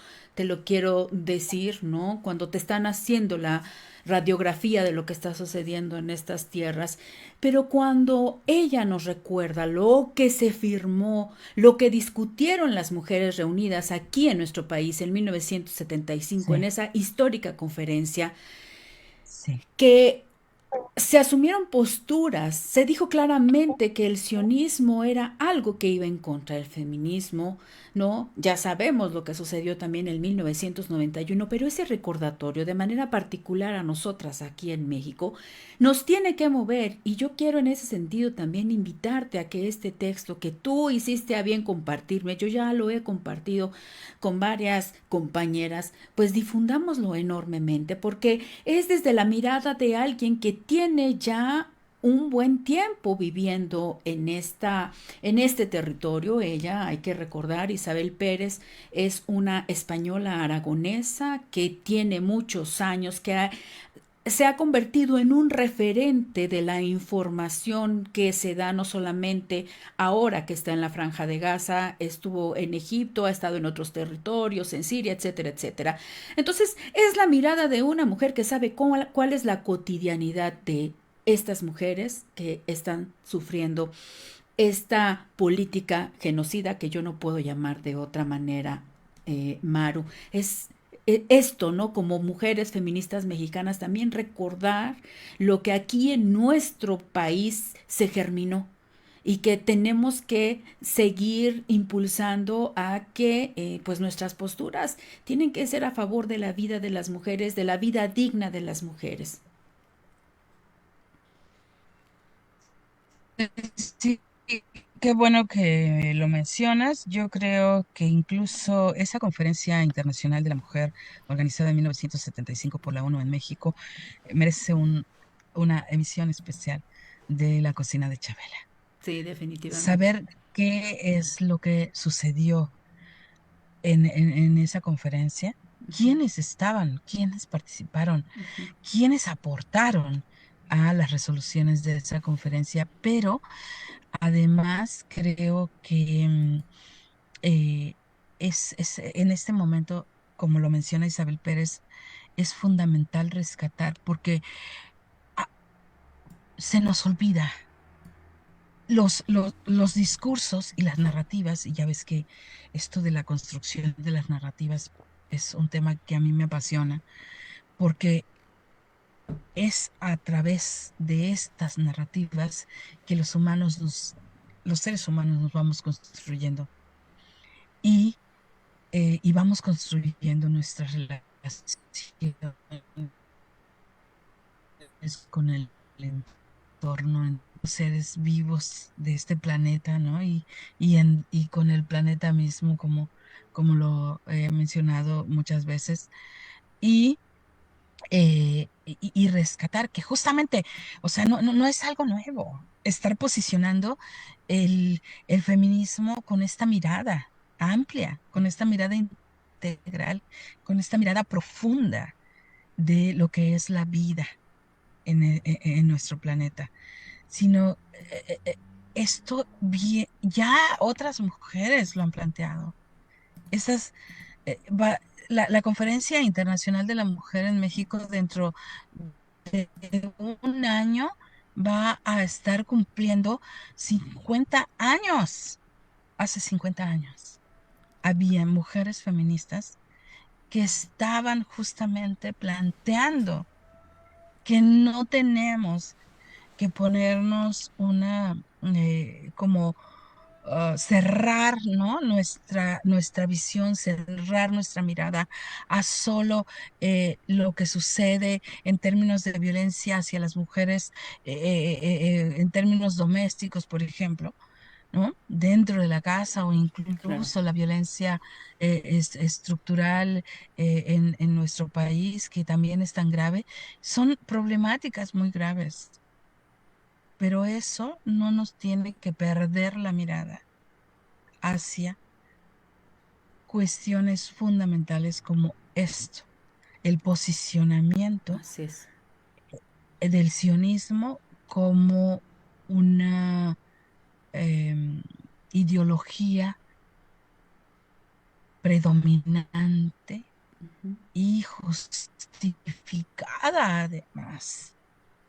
quiero decir, ¿no? Cuando te están haciendo la radiografía de lo que está sucediendo en estas tierras, pero cuando ella nos recuerda lo que se firmó, lo que discutieron las mujeres reunidas aquí en nuestro país en 1975, en sí, esa histórica conferencia, sí, que se asumieron posturas, se dijo claramente que el sionismo era algo que iba en contra del feminismo, ¿no? Ya sabemos lo que sucedió también en 1991, pero ese recordatorio, de manera particular a nosotras aquí en México, nos tiene que mover y yo quiero en ese sentido también invitarte a que este texto que tú hiciste a bien compartirme, yo ya lo he compartido con varias compañeras, pues difundámoslo enormemente, porque es desde la mirada de alguien que tiene ya un buen tiempo viviendo en este territorio. Ella, hay que recordar, Isabel Pérez es una española aragonesa que tiene muchos años, se ha convertido en un referente de la información que se da no solamente ahora que está en la Franja de Gaza, estuvo en Egipto, ha estado en otros territorios, en Siria, etcétera, etcétera. Entonces, es la mirada de una mujer que sabe cuál es la cotidianidad de estas mujeres que están sufriendo esta política genocida que yo no puedo llamar de otra manera, Maru. Es esto, ¿no? Como mujeres feministas mexicanas, también recordar lo que aquí en nuestro país se germinó y que tenemos que seguir impulsando a que pues nuestras posturas tienen que ser a favor de la vida de las mujeres, de la vida digna de las mujeres. sí, qué bueno que lo mencionas. Yo creo que incluso esa Conferencia Internacional de la Mujer, organizada en 1975 por la ONU en México, merece una emisión especial de La Cocina de Chabela. Sí, definitivamente. Saber qué es lo que sucedió en esa conferencia, Uh -huh, quiénes estaban, quiénes participaron, uh -huh. quiénes aportaron a las resoluciones de esa conferencia, pero además creo que eh, en este momento, como lo menciona Isabel Pérez, es fundamental rescatar porque ah, se nos olvida los discursos y las narrativas, y ya ves que esto de la construcción de las narrativas es un tema que a mí me apasiona, porque es a través de estas narrativas que los seres humanos nos vamos construyendo y, y vamos construyendo nuestras relaciones con el entorno, en los seres vivos de este planeta, ¿no? Y con el planeta mismo, como lo he mencionado muchas veces. Y y rescatar que justamente, o sea, no es algo nuevo, estar posicionando el feminismo con esta mirada amplia, con esta mirada integral, con esta mirada profunda de lo que es la vida en nuestro planeta, sino esto ya otras mujeres lo han planteado. Esas, eh, va- la Conferencia Internacional de la Mujer en México dentro de un año va a estar cumpliendo 50 años. Hace 50 años había mujeres feministas que estaban justamente planteando que no tenemos que ponernos como cerrar, ¿no? Nuestra visión, cerrar nuestra mirada a solo lo que sucede en términos de violencia hacia las mujeres, en términos domésticos, por ejemplo, ¿no? Dentro de la casa o Claro. incluso la violencia estructural en nuestro país, que también es tan grave, son problemáticas muy graves, pero eso no nos tiene que perder la mirada hacia cuestiones fundamentales como esto, el posicionamiento Así es. del sionismo como una em, ideología predominante Ujú. y justificada además,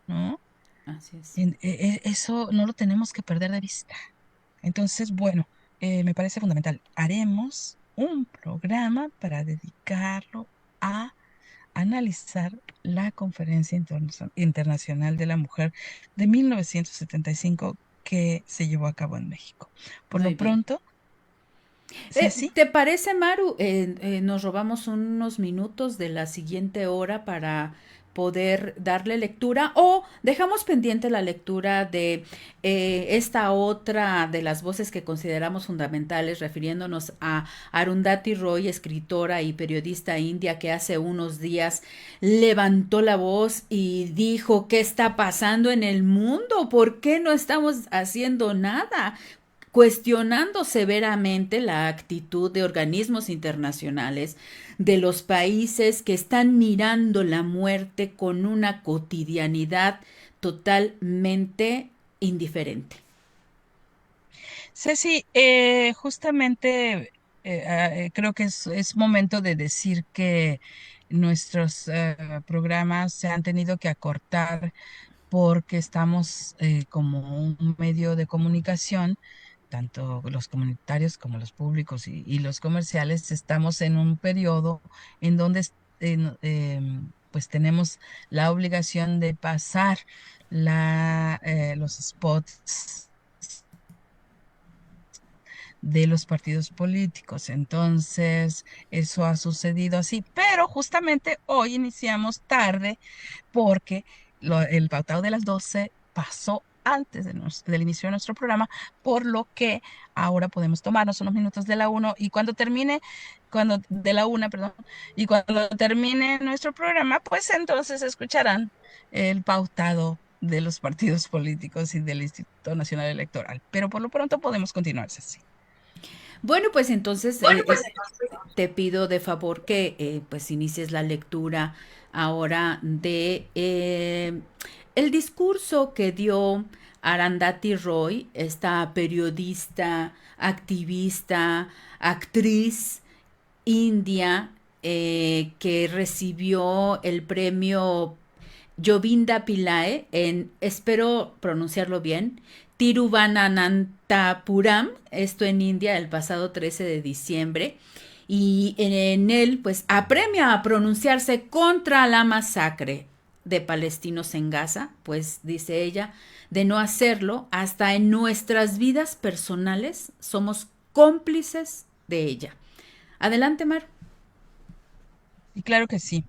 ¿no? Así es. Eso no lo tenemos que perder de vista. Entonces, bueno, me parece fundamental. Haremos un programa para dedicarlo a analizar la Conferencia Internacional de la Mujer de 1975 que se llevó a cabo en México. Por lo Muy bien. pronto, Ceci, ¿Te parece, Maru? Nos robamos unos minutos de la siguiente hora para poder darle lectura o dejamos pendiente la lectura de esta otra de las voces que consideramos fundamentales, refiriéndonos a Arundhati Roy, escritora y periodista india que hace unos días levantó la voz y dijo: ¿qué está pasando en el mundo? ¿Por qué no estamos haciendo nada? Cuestionando severamente la actitud de organismos internacionales, de los países que están mirando la muerte con una cotidianidad totalmente indiferente. Ceci, justamente creo que es momento de decir que nuestros programas se han tenido que acortar porque estamos como un medio de comunicación, tanto los comunitarios como los públicos y los comerciales, estamos en un periodo en donde pues tenemos la obligación de pasar los spots de los partidos políticos. Entonces, eso ha sucedido así, pero justamente hoy iniciamos tarde porque el pautado de las 12 pasó antes del inicio de nuestro programa, por lo que ahora podemos tomarnos unos minutos de la 1 y de la 1, perdón, y cuando termine nuestro programa, pues entonces escucharán el pautado de los partidos políticos y del Instituto Nacional Electoral. Pero por lo pronto podemos continuarse así. Bueno, pues entonces te pido de favor que pues inicies la lectura ahora de el discurso que dio Arundhati Roy, esta periodista, activista, actriz india que recibió el premio Jovinda Pillai en, espero pronunciarlo bien, Tiruvananthapuram, esto en India, el pasado 13 de diciembre. Y en él, pues, apremia a pronunciarse contra la masacre de palestinos en Gaza, pues, dice ella, de no hacerlo, hasta en nuestras vidas personales somos cómplices de ella. Adelante, Mar. Y claro que sí.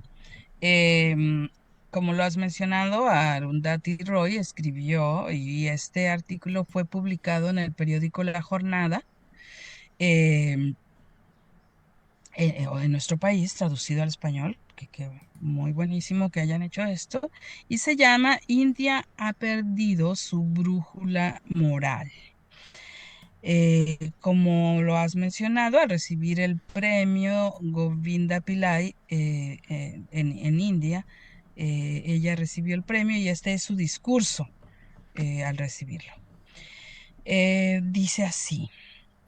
Em, Como lo has mencionado, Arundhati Roy escribió y este artículo fue publicado en el periódico La Jornada, em, en nuestro país, traducido al español, que muy buenísimo que hayan hecho esto, y se llama India ha perdido su brújula moral. Como lo has mencionado, al recibir el premio Govinda Pillai en India, ella recibió el premio y este es su discurso al recibirlo. Dice así: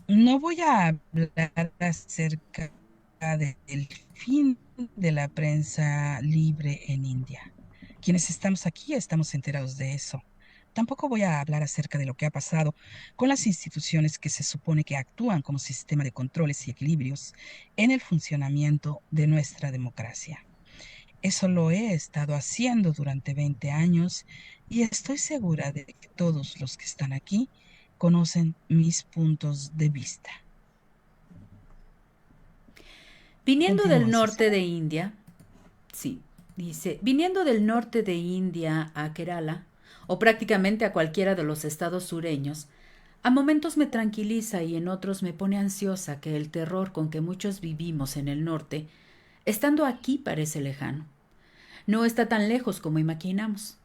no voy a hablar acerca del fin de la prensa libre en India. Quienes estamos aquí estamos enterados de eso. Tampoco voy a hablar acerca de lo que ha pasado con las instituciones que se supone que actúan como sistema de controles y equilibrios en el funcionamiento de nuestra democracia. Eso lo he estado haciendo durante 20 años y estoy segura de que todos los que están aquí conocen mis puntos de vista. Viniendo del Continúa, Ceci. norte de India, sí, dice, viniendo del norte de India a Kerala, o prácticamente a cualquiera de los estados sureños, a momentos me tranquiliza y en otros me pone ansiosa que el terror con que muchos vivimos en el norte, estando aquí parece lejano. No está tan lejos como imaginamos.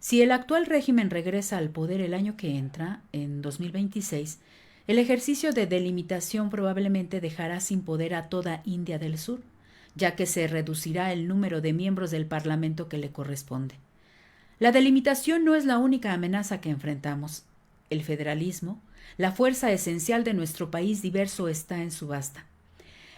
Si el actual régimen regresa al poder el año que entra, en 2026, El ejercicio de delimitación probablemente dejará sin poder a toda India del Sur, ya que se reducirá el número de miembros del Parlamento que le corresponde. La delimitación no es la única amenaza que enfrentamos. El federalismo, la fuerza esencial de nuestro país diverso, está en subasta.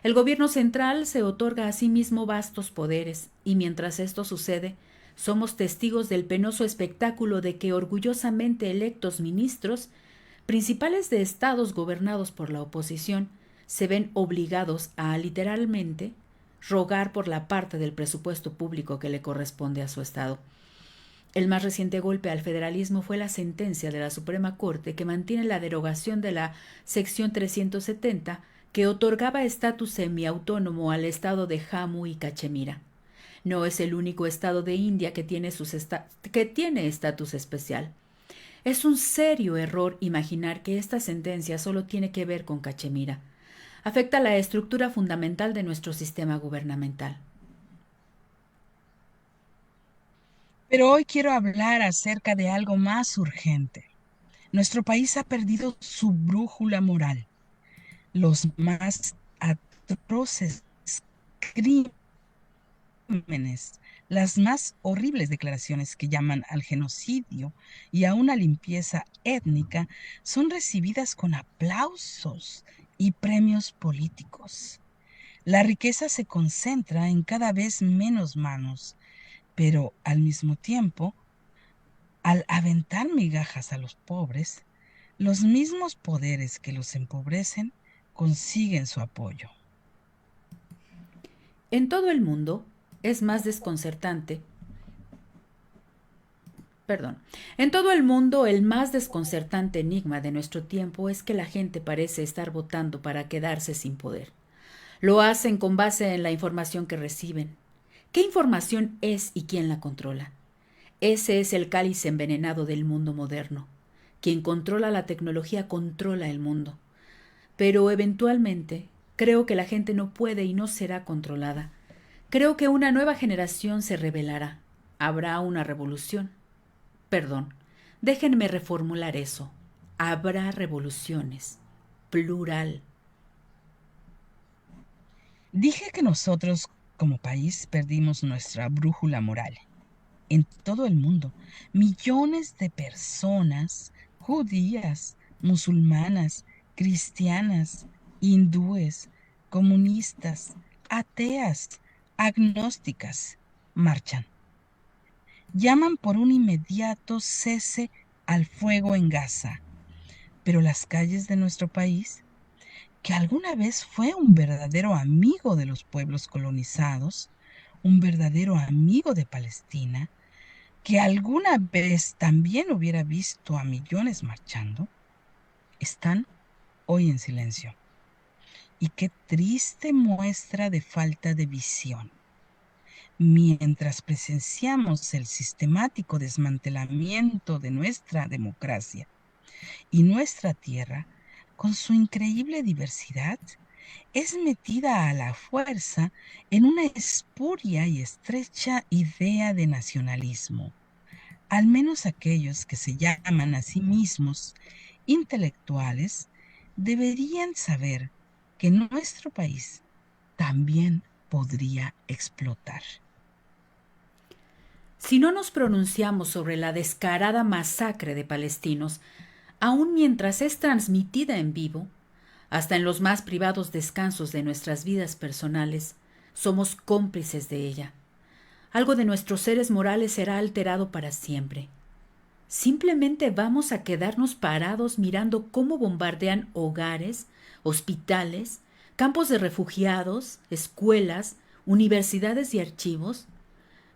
El gobierno central se otorga a sí mismo vastos poderes, y mientras esto sucede, somos testigos del penoso espectáculo de que orgullosamente electos ministros, principales de estados gobernados por la oposición, se ven obligados a, literalmente, rogar por la parte del presupuesto público que le corresponde a su estado. El más reciente golpe al federalismo fue la sentencia de la Suprema Corte que mantiene la derogación de la sección 370 que otorgaba estatus semiautónomo al estado de Jammu y Cachemira. No es el único estado de India que tiene estatus especial. Es un serio error imaginar que esta sentencia solo tiene que ver con Cachemira. Afecta la estructura fundamental de nuestro sistema gubernamental. Pero hoy quiero hablar acerca de algo más urgente. Nuestro país ha perdido su brújula moral. Los más atroces crímenes, las más horribles declaraciones que llaman al genocidio y a una limpieza étnica son recibidas con aplausos y premios políticos. La riqueza se concentra en cada vez menos manos, pero al mismo tiempo, al aventar migajas a los pobres, los mismos poderes que los empobrecen consiguen su apoyo. En todo el mundo es más desconcertante. En todo el mundo, el más desconcertante enigma de nuestro tiempo es que la gente parece estar votando para quedarse sin poder. Lo hacen con base en la información que reciben. ¿Qué información es y quién la controla? Ese es el cáliz envenenado del mundo moderno. Quien controla la tecnología controla el mundo. Pero eventualmente, creo que la gente no puede y no será controlada. Creo que una nueva generación se rebelará. Habrá una revolución. Déjenme reformular eso. Habrá revoluciones. Plural. Dije que nosotros, como país, perdimos nuestra brújula moral. En todo el mundo, millones de personas, judías, musulmanas, cristianas, hindúes, comunistas, ateas, agnósticas, marchan. Llaman por un inmediato cese al fuego en Gaza, pero las calles de nuestro país, que alguna vez fue un verdadero amigo de los pueblos colonizados, un verdadero amigo de Palestina, que alguna vez también hubiera visto a millones marchando, están hoy en silencio. Y qué triste muestra de falta de visión. Mientras presenciamos el sistemático desmantelamiento de nuestra democracia y nuestra tierra, con su increíble diversidad, es metida a la fuerza en una espuria y estrecha idea de nacionalismo. Al menos aquellos que se llaman a sí mismos intelectuales deberían saber que nuestro país también podría explotar. Si no nos pronunciamos sobre la descarada masacre de palestinos, aun mientras es transmitida en vivo, hasta en los más privados descansos de nuestras vidas personales, somos cómplices de ella. Algo de nuestros seres morales será alterado para siempre. Simplemente vamos a quedarnos parados mirando cómo bombardean hogares, hospitales, campos de refugiados, escuelas, universidades y archivos.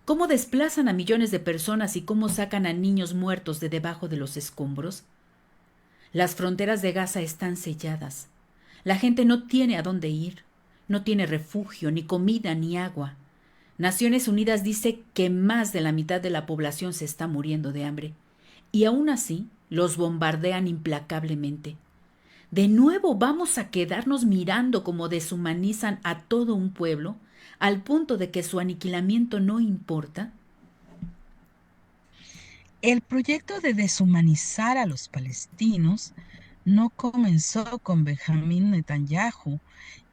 ¿Cómo desplazan a millones de personas y cómo sacan a niños muertos de debajo de los escombros? Las fronteras de Gaza están selladas. La gente no tiene a dónde ir, no tiene refugio, ni comida, ni agua. Naciones Unidas dice que más de la mitad de la población se está muriendo de hambre, y aún así los bombardean implacablemente. ¿De nuevo vamos a quedarnos mirando cómo deshumanizan a todo un pueblo, al punto de que su aniquilamiento no importa? El proyecto de deshumanizar a los palestinos no comenzó con Benjamín Netanyahu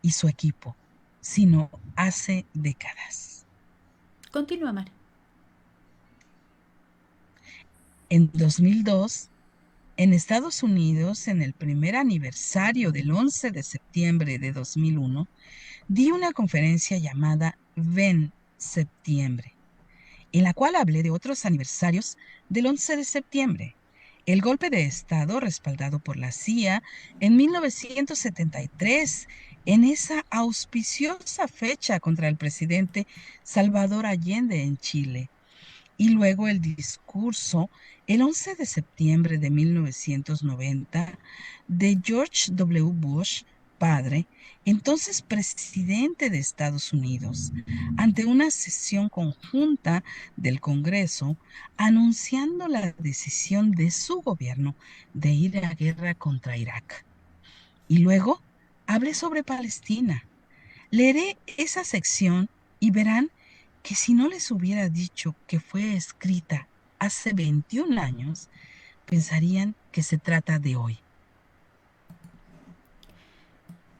y su equipo, sino hace décadas. Continúa, Mar. En 2002, en Estados Unidos, en el primer aniversario del 11 de septiembre de 2001, di una conferencia llamada Ven Septiembre, en la cual hablé de otros aniversarios del 11 de septiembre, el golpe de Estado respaldado por la CIA en 1973, en esa auspiciosa fecha contra el presidente Salvador Allende en Chile, y luego el discurso el 11 de septiembre de 1990 de George W. Bush, padre, entonces presidente de Estados Unidos, ante una sesión conjunta del Congreso anunciando la decisión de su gobierno de ir a guerra contra Irak. Y luego hablé sobre Palestina. Leeré esa sección y verán que si no les hubiera dicho que fue escrita hace 21 años, pensarían que se trata de hoy.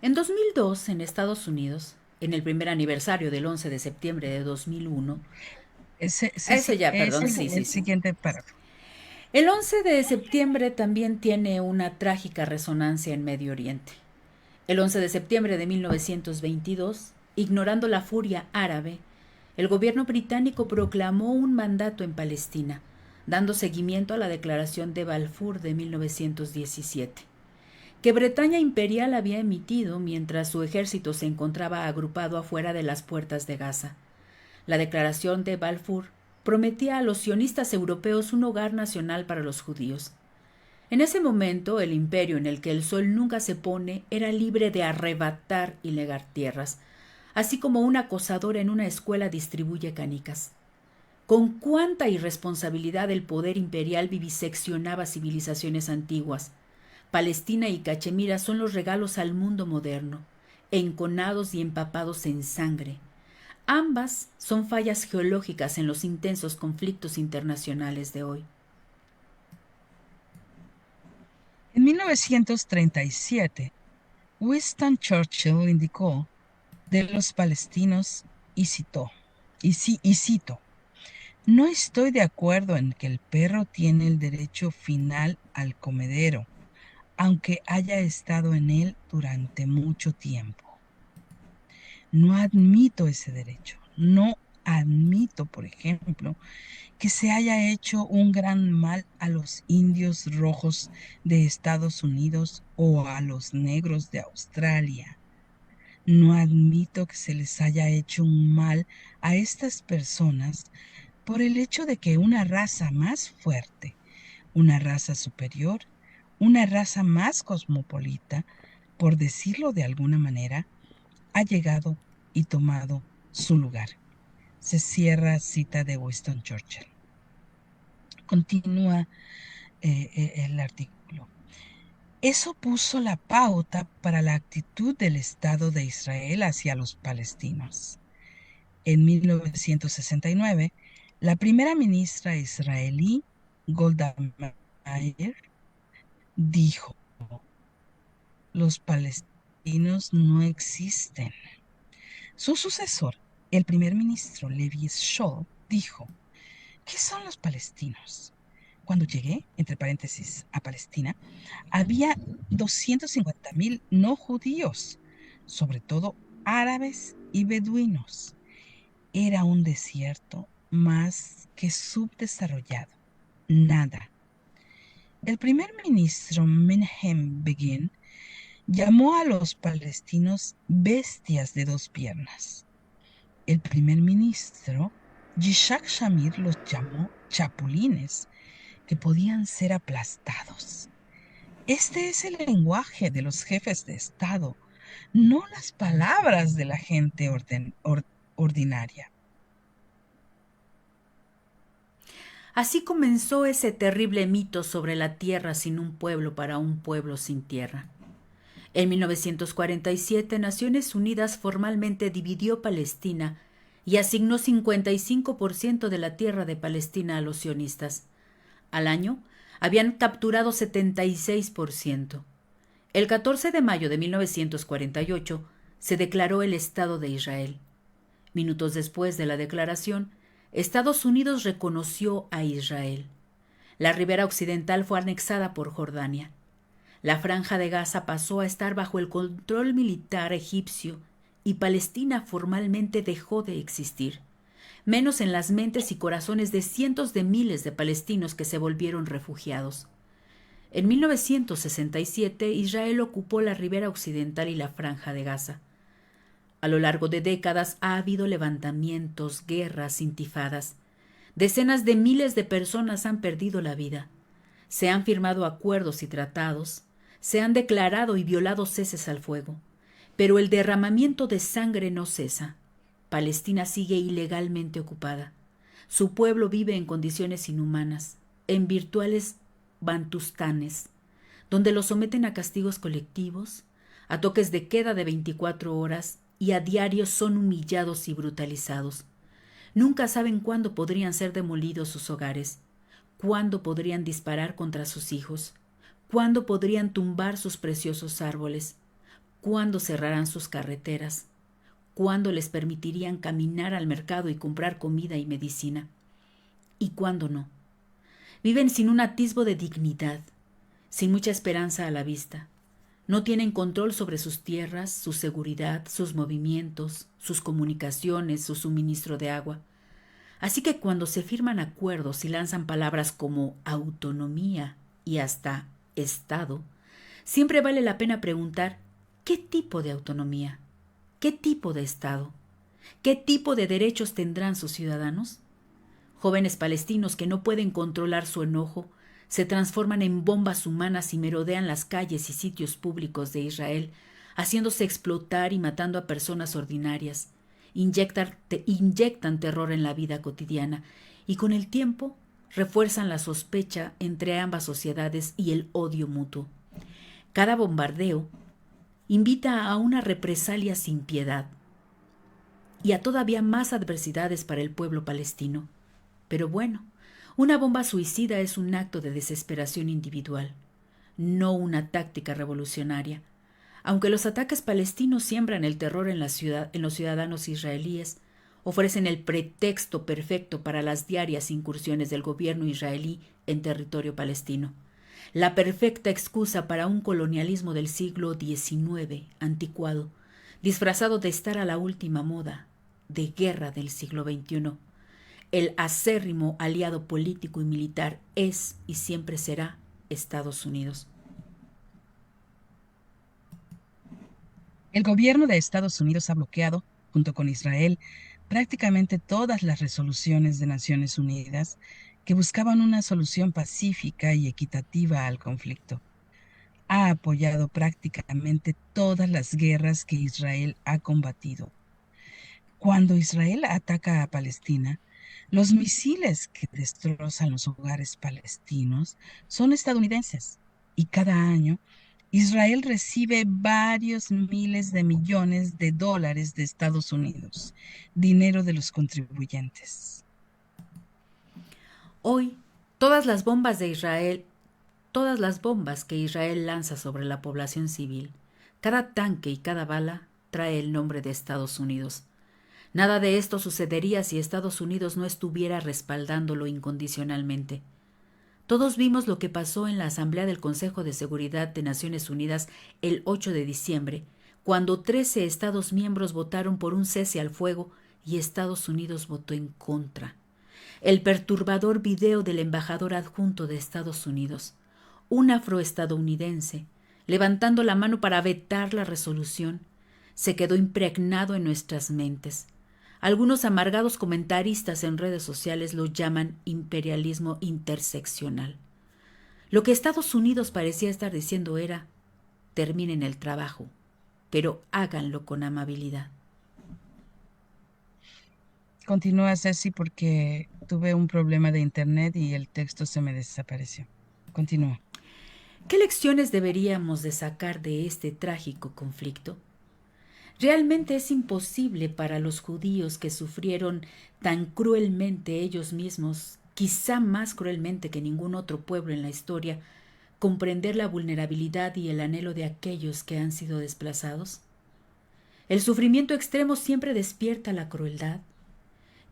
En 2002, en Estados Unidos, en el primer aniversario del 11 de septiembre de 2001, ese ya, Es perdón, sí, sí, el sí. siguiente párrafo. El 11 de septiembre también tiene una trágica resonancia en Medio Oriente. El 11 de septiembre de 1922, ignorando la furia árabe, el gobierno británico proclamó un mandato en Palestina, dando seguimiento a la Declaración de Balfour de 1917, que Bretaña imperial había emitido mientras su ejército se encontraba agrupado afuera de las puertas de Gaza. La Declaración de Balfour prometía a los sionistas europeos un hogar nacional para los judíos. En ese momento, el imperio en el que el sol nunca se pone era libre de arrebatar y legar tierras, así como un acosador en una escuela distribuye canicas. Con cuánta irresponsabilidad el poder imperial viviseccionaba civilizaciones antiguas. Palestina y Cachemira son los regalos al mundo moderno, enconados y empapados en sangre. Ambas son fallas geológicas en los intensos conflictos internacionales de hoy. En 1937, Winston Churchill indicó de los palestinos y citó, y cito, no estoy de acuerdo en que el perro tiene el derecho final al comedero, aunque haya estado en él durante mucho tiempo. No admito ese derecho. No admito, por ejemplo, que se haya hecho un gran mal a los indios rojos de Estados Unidos o a los negros de Australia. No admito que se les haya hecho un mal a estas personas por el hecho de que una raza más fuerte, una raza superior, una raza más cosmopolita, por decirlo de alguna manera, ha llegado y tomado su lugar. Se cierra cita de Winston Churchill. Continúa el artículo. Eso puso la pauta para la actitud del Estado de Israel hacia los palestinos. En 1969, la primera ministra israelí, Golda Meir, dijo, los palestinos no existen. Su sucesor, el primer ministro Levi Eshkol, dijo, ¿qué son los palestinos? Cuando llegué, entre paréntesis, a Palestina, había 250,000 no judíos, sobre todo árabes y beduinos. Era un desierto más que subdesarrollado. Nada. El primer ministro Menachem Begin llamó a los palestinos bestias de dos piernas. El primer ministro Yitzhak Shamir los llamó chapulines que podían ser aplastados. Este es el lenguaje de los jefes de Estado, no las palabras de la gente ordinaria. Así comenzó ese terrible mito sobre la tierra sin un pueblo para un pueblo sin tierra. En 1947, Naciones Unidas formalmente dividió Palestina y asignó 55% de la tierra de Palestina a los sionistas. Al año, habían capturado 76%. El 14 de mayo de 1948 se declaró el Estado de Israel. Minutos después de la declaración, Estados Unidos reconoció a Israel. La ribera occidental fue anexada por Jordania. La franja de Gaza pasó a estar bajo el control militar egipcio y Palestina formalmente dejó de existir, menos en las mentes y corazones de cientos de miles de palestinos que se volvieron refugiados. En 1967, Israel ocupó la ribera occidental y la franja de Gaza. A lo largo de décadas ha habido levantamientos, guerras, intifadas. Decenas de miles de personas han perdido la vida. Se han firmado acuerdos y tratados, se han declarado y violado ceses al fuego. Pero el derramamiento de sangre no cesa. Palestina sigue ilegalmente ocupada. Su pueblo vive en condiciones inhumanas, en virtuales bantustanes, donde los someten a castigos colectivos, a toques de queda de 24 horas y a diario son humillados y brutalizados. Nunca saben cuándo podrían ser demolidos sus hogares, cuándo podrían disparar contra sus hijos, cuándo podrían tumbar sus preciosos árboles, cuándo cerrarán sus carreteras, cuándo les permitirían caminar al mercado y comprar comida y medicina, y cuándo no. Viven sin un atisbo de dignidad, sin mucha esperanza a la vista. No tienen control sobre sus tierras, su seguridad, sus movimientos, sus comunicaciones, su suministro de agua. Así que cuando se firman acuerdos y lanzan palabras como autonomía y hasta Estado, siempre vale la pena preguntar ¿qué tipo de autonomía? ¿Qué tipo de Estado? ¿Qué tipo de derechos tendrán sus ciudadanos? Jóvenes palestinos que no pueden controlar su enojo se transforman en bombas humanas y merodean las calles y sitios públicos de Israel, haciéndose explotar y matando a personas ordinarias. Inyectan terror en la vida cotidiana y con el tiempo refuerzan la sospecha entre ambas sociedades y el odio mutuo. Cada bombardeo invita a una represalia sin piedad y a todavía más adversidades para el pueblo palestino. Pero bueno, una bomba suicida es un acto de desesperación individual, no una táctica revolucionaria. Aunque los ataques palestinos siembran el terror en los ciudadanos israelíes, ofrecen el pretexto perfecto para las diarias incursiones del gobierno israelí en territorio palestino. La perfecta excusa para un colonialismo del siglo XIX, anticuado, disfrazado de estar a la última moda, de guerra del siglo XXI. El acérrimo aliado político y militar es y siempre será Estados Unidos. El gobierno de Estados Unidos ha bloqueado, junto con Israel, prácticamente todas las resoluciones de Naciones Unidas que buscaban una solución pacífica y equitativa al conflicto. Ha apoyado prácticamente todas las guerras que Israel ha combatido. Cuando Israel ataca a Palestina, los misiles que destrozan los hogares palestinos son estadounidenses y cada año Israel recibe varios miles de millones de dólares de Estados Unidos, dinero de los contribuyentes. Hoy, todas las bombas que Israel lanza sobre la población civil, cada tanque y cada bala trae el nombre de Estados Unidos. Nada de esto sucedería si Estados Unidos no estuviera respaldándolo incondicionalmente. Todos vimos lo que pasó en la Asamblea del Consejo de Seguridad de Naciones Unidas el 8 de diciembre, cuando 13 Estados miembros votaron por un cese al fuego y Estados Unidos votó en contra. El perturbador video del embajador adjunto de Estados Unidos, un afroestadounidense, levantando la mano para vetar la resolución, se quedó impregnado en nuestras mentes. Algunos amargados comentaristas en redes sociales lo llaman imperialismo interseccional. Lo que Estados Unidos parecía estar diciendo era: terminen el trabajo, pero háganlo con amabilidad. Continúa, Ceci, porque tuve un problema de internet y el texto se me desapareció. Continúa. ¿Qué lecciones deberíamos de sacar de este trágico conflicto? Realmente es imposible para los judíos que sufrieron tan cruelmente ellos mismos, quizá más cruelmente que ningún otro pueblo en la historia, comprender la vulnerabilidad y el anhelo de aquellos que han sido desplazados? El sufrimiento extremo siempre despierta la crueldad.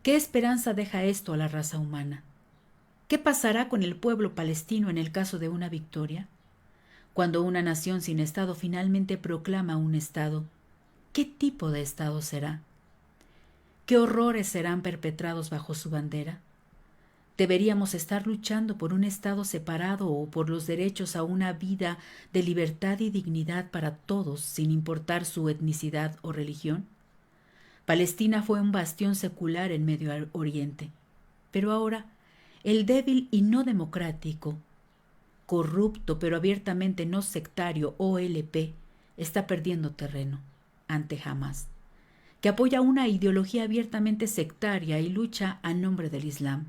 ¿Qué esperanza deja esto a la raza humana? ¿Qué pasará con el pueblo palestino en el caso de una victoria? Cuando una nación sin Estado finalmente proclama un Estado, ¿qué tipo de Estado será? ¿Qué horrores serán perpetrados bajo su bandera? ¿Deberíamos estar luchando por un Estado separado o por los derechos a una vida de libertad y dignidad para todos, sin importar su etnicidad o religión? Palestina fue un bastión secular en Medio Oriente, pero ahora el débil y no democrático, corrupto pero abiertamente no sectario OLP está perdiendo terreno ante Hamas, que apoya una ideología abiertamente sectaria y lucha a nombre del Islam.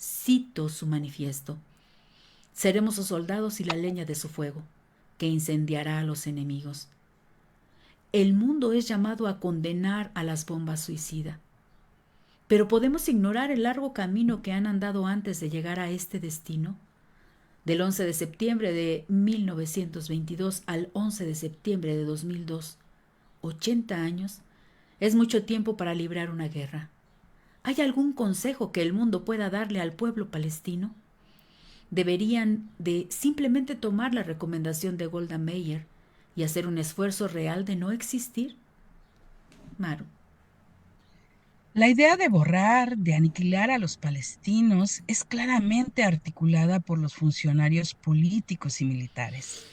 Cito su manifiesto: seremos sus soldados y la leña de su fuego, que incendiará a los enemigos. El mundo es llamado a condenar a las bombas suicida, pero ¿podemos ignorar el largo camino que han andado antes de llegar a este destino? Del 11 de septiembre de 1922 al 11 de septiembre de 2002, 80 años, es mucho tiempo para librar una guerra. ¿Hay algún consejo que el mundo pueda darle al pueblo palestino? Deberían de simplemente tomar la recomendación de Golda Meir y hacer un esfuerzo real de no existir. Maru. La idea de borrar, de aniquilar a los palestinos es claramente articulada por los funcionarios políticos y militares.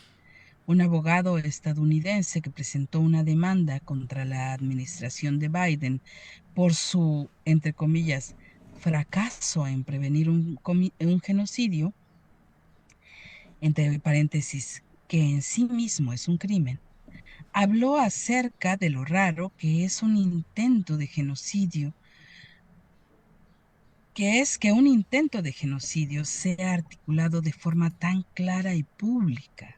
Un abogado estadounidense que presentó una demanda contra la administración de Biden por su, entre comillas, fracaso en prevenir un genocidio, entre paréntesis, que en sí mismo es un crimen, habló acerca de lo raro que es un intento de genocidio, que es que un intento de genocidio sea articulado de forma tan clara y pública.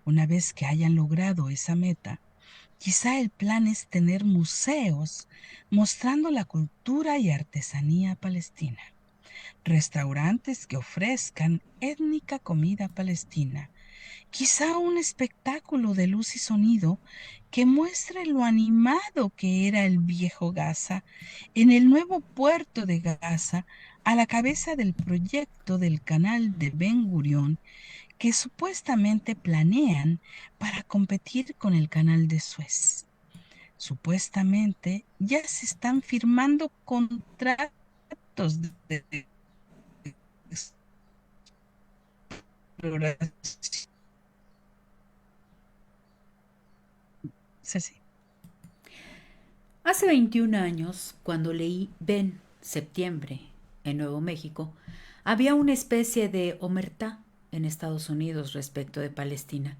Una vez que hayan logrado esa meta, quizá el plan es tener museos mostrando la cultura y artesanía palestina, restaurantes que ofrezcan étnica comida palestina, quizá un espectáculo de luz y sonido que muestre lo animado que era el viejo Gaza en el nuevo puerto de Gaza, a la cabeza del proyecto del canal de Ben Gurión que supuestamente planean para competir con el canal de Suez. Supuestamente ya se están firmando contratos de exploración. Ceci. Hace 21 años, cuando leí Ben, septiembre, en Nuevo México, había una especie de omertá en Estados Unidos respecto de Palestina.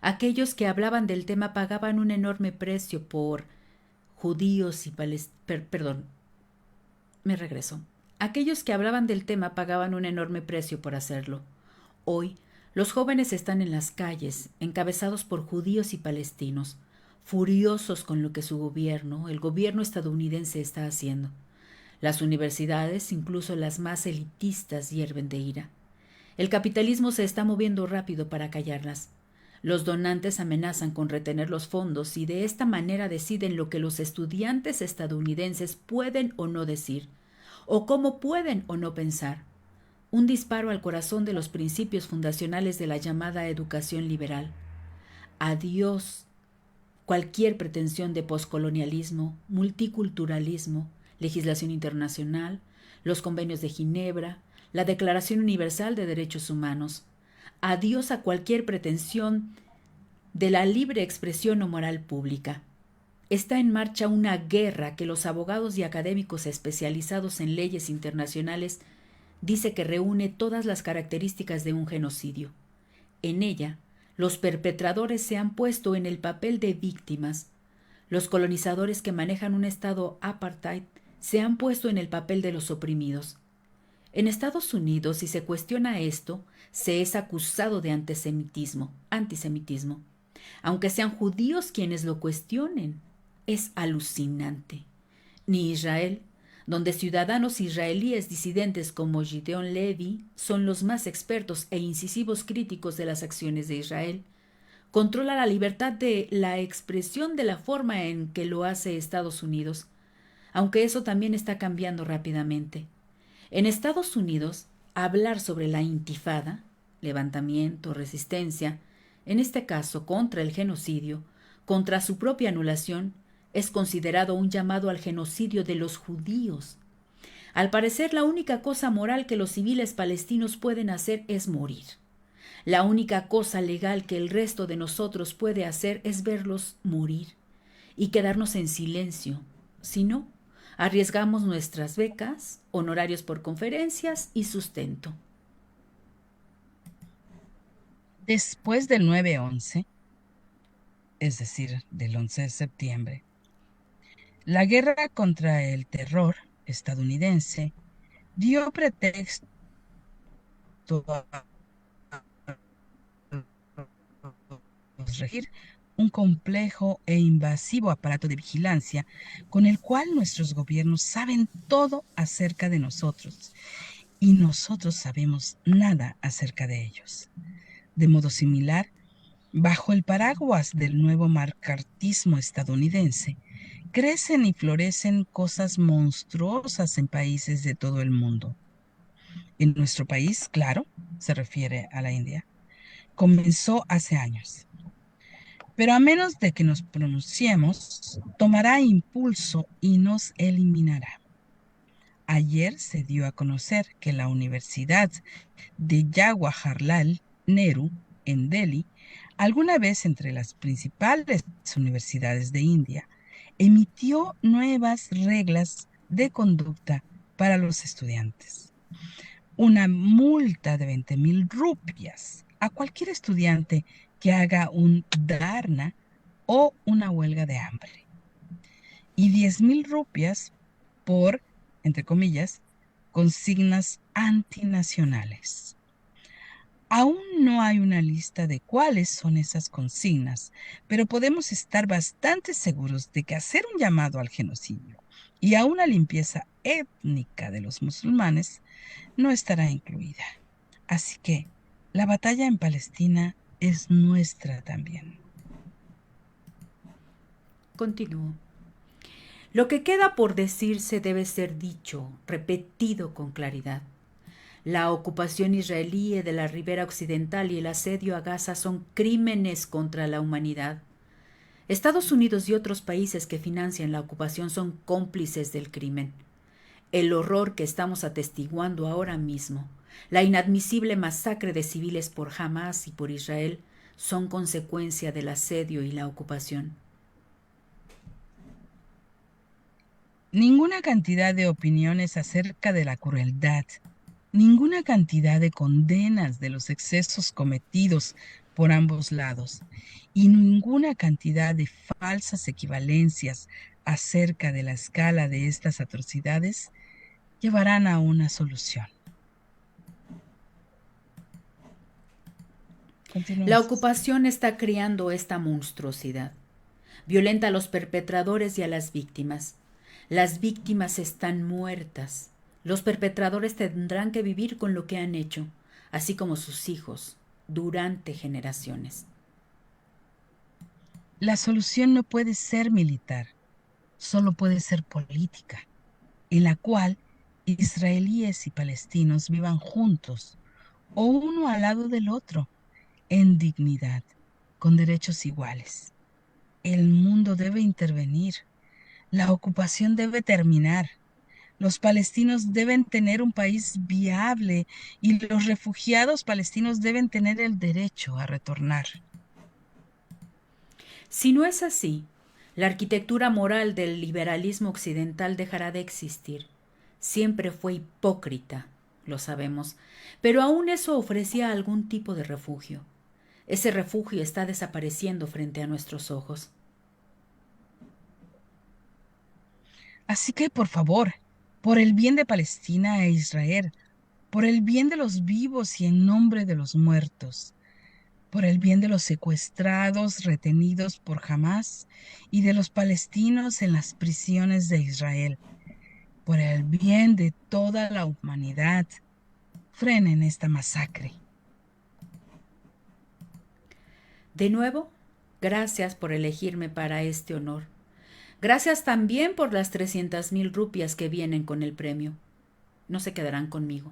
Aquellos que hablaban del tema pagaban un enorme precio por judíos y me regreso. Aquellos que hablaban del tema pagaban un enorme precio por hacerlo. Hoy, los jóvenes están en las calles, encabezados por judíos y palestinos, furiosos con lo que su gobierno, el gobierno estadounidense, está haciendo. Las universidades, incluso las más elitistas, hierven de ira. El capitalismo se está moviendo rápido para callarlas. Los donantes amenazan con retener los fondos y de esta manera deciden lo que los estudiantes estadounidenses pueden o no decir, o cómo pueden o no pensar. Un disparo al corazón de los principios fundacionales de la llamada educación liberal. Adiós cualquier pretensión de poscolonialismo, multiculturalismo, legislación internacional, los convenios de Ginebra, la Declaración Universal de Derechos Humanos. Adiós a cualquier pretensión de la libre expresión o moral pública. Está en marcha una guerra que los abogados y académicos especializados en leyes internacionales dice que reúne todas las características de un genocidio. En ella, los perpetradores se han puesto en el papel de víctimas. Los colonizadores que manejan un estado apartheid se han puesto en el papel de los oprimidos. En Estados Unidos, si se cuestiona esto, se es acusado de antisemitismo. Aunque sean judíos quienes lo cuestionen. Es alucinante. Ni Israel, donde ciudadanos israelíes disidentes como Gideon Levy son los más expertos e incisivos críticos de las acciones de Israel. Controla la libertad de la expresión de la forma en que lo hace Estados Unidos, aunque eso también está cambiando rápidamente. En Estados Unidos, hablar sobre la intifada, levantamiento, resistencia, en este caso contra el genocidio, contra su propia anulación, es considerado un llamado al genocidio de los judíos. Al parecer, la única cosa moral que los civiles palestinos pueden hacer es morir. La única cosa legal que el resto de nosotros puede hacer es verlos morir y quedarnos en silencio. Si no, arriesgamos nuestras becas, honorarios por conferencias y sustento. Después del 9/11, es decir, del 11 de septiembre, la guerra contra el terror estadounidense dio pretexto a regir un complejo e invasivo aparato de vigilancia con el cual nuestros gobiernos saben todo acerca de nosotros y nosotros sabemos nada acerca de ellos. De modo similar, bajo el paraguas del nuevo macartismo estadounidense, crecen y florecen cosas monstruosas en países de todo el mundo. En nuestro país, claro, se refiere a la India, comenzó hace años. Pero a menos de que nos pronunciemos, tomará impulso y nos eliminará. Ayer se dio a conocer que la Universidad de Jawaharlal Nehru en Delhi, alguna vez entre las principales universidades de India, emitió nuevas reglas de conducta para los estudiantes. Una multa de 20,000 rupias a cualquier estudiante que haga un dharna o una huelga de hambre. Y 10,000 rupias por, entre comillas, consignas antinacionales. Aún no hay una lista de cuáles son esas consignas, pero podemos estar bastante seguros de que hacer un llamado al genocidio y a una limpieza étnica de los musulmanes no estará incluida. Así que la batalla en Palestina es nuestra también. Continúo. Lo que queda por decirse debe ser dicho, repetido con claridad. La ocupación israelí de la ribera occidental y el asedio a Gaza son crímenes contra la humanidad. Estados Unidos y otros países que financian la ocupación son cómplices del crimen. El horror que estamos atestiguando ahora mismo, la inadmisible masacre de civiles por Hamás y por Israel, son consecuencia del asedio y la ocupación. Ninguna cantidad de opiniones acerca de la crueldad, ninguna cantidad de condenas de los excesos cometidos por ambos lados y ninguna cantidad de falsas equivalencias acerca de la escala de estas atrocidades llevarán a una solución. Continuemos. La ocupación está creando esta monstruosidad. Violenta a los perpetradores y a las víctimas. Las víctimas están muertas. Los perpetradores tendrán que vivir con lo que han hecho, así como sus hijos, durante generaciones. La solución no puede ser militar, solo puede ser política, en la cual israelíes y palestinos vivan juntos, o uno al lado del otro, en dignidad, con derechos iguales. El mundo debe intervenir. La ocupación debe terminar. Los palestinos deben tener un país viable y los refugiados palestinos deben tener el derecho a retornar. Si no es así, la arquitectura moral del liberalismo occidental dejará de existir. Siempre fue hipócrita, lo sabemos, pero aún eso ofrecía algún tipo de refugio. Ese refugio está desapareciendo frente a nuestros ojos. Así que, por favor, por el bien de Palestina e Israel, por el bien de los vivos y en nombre de los muertos, por el bien de los secuestrados, retenidos por Hamás y de los palestinos en las prisiones de Israel, por el bien de toda la humanidad, frenen esta masacre. De nuevo, gracias por elegirme para este honor. Gracias también por las 300,000 rupias que vienen con el premio. No se quedarán conmigo.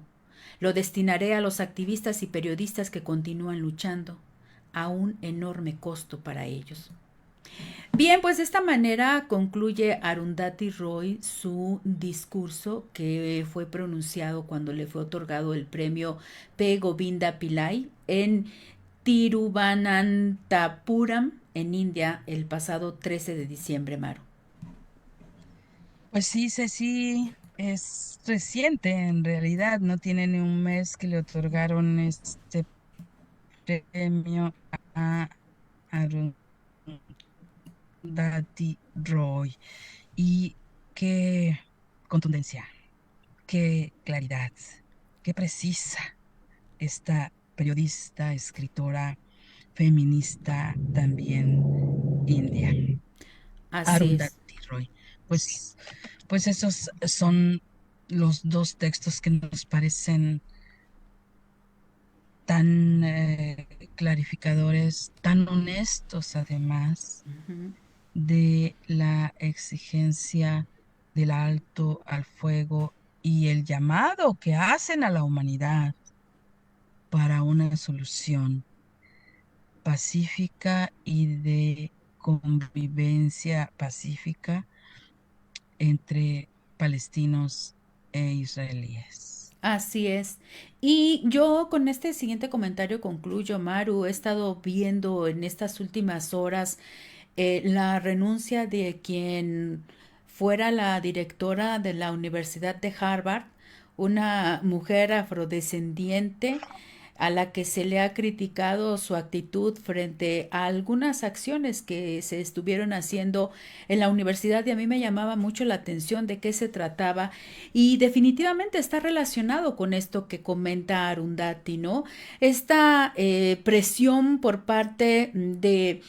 Lo destinaré a los activistas y periodistas que continúan luchando, a un enorme costo para ellos. Bien, pues de esta manera concluye Arundhati Roy su discurso que fue pronunciado cuando le fue otorgado el premio P. Govinda Pillai en Tiruvananthapuram, en India, el pasado 13 de diciembre, Maru. Pues sí, Ceci, es reciente en realidad, no tiene ni un mes que le otorgaron este premio a Arundhati Roy. Y qué contundencia, qué claridad, qué precisa esta periodista, escritora, feminista también india, Así es. Arundhati Roy. Pues, pues esos son los dos textos que nos parecen tan clarificadores, tan honestos además, Ujú. de la exigencia del alto al fuego y el llamado que hacen a la humanidad para una solución pacífica y de convivencia pacífica entre palestinos e israelíes. Así es. Y yo con este siguiente comentario concluyo, Maru. He estado viendo en estas últimas horas la renuncia de quien fuera la directora de la Universidad de Harvard, una mujer afrodescendiente a la que se le ha criticado su actitud frente a algunas acciones que se estuvieron haciendo en la universidad, y a mí me llamaba mucho la atención de qué se trataba, y definitivamente está relacionado con esto que comenta Arundhati, ¿no? Esta presión por parte de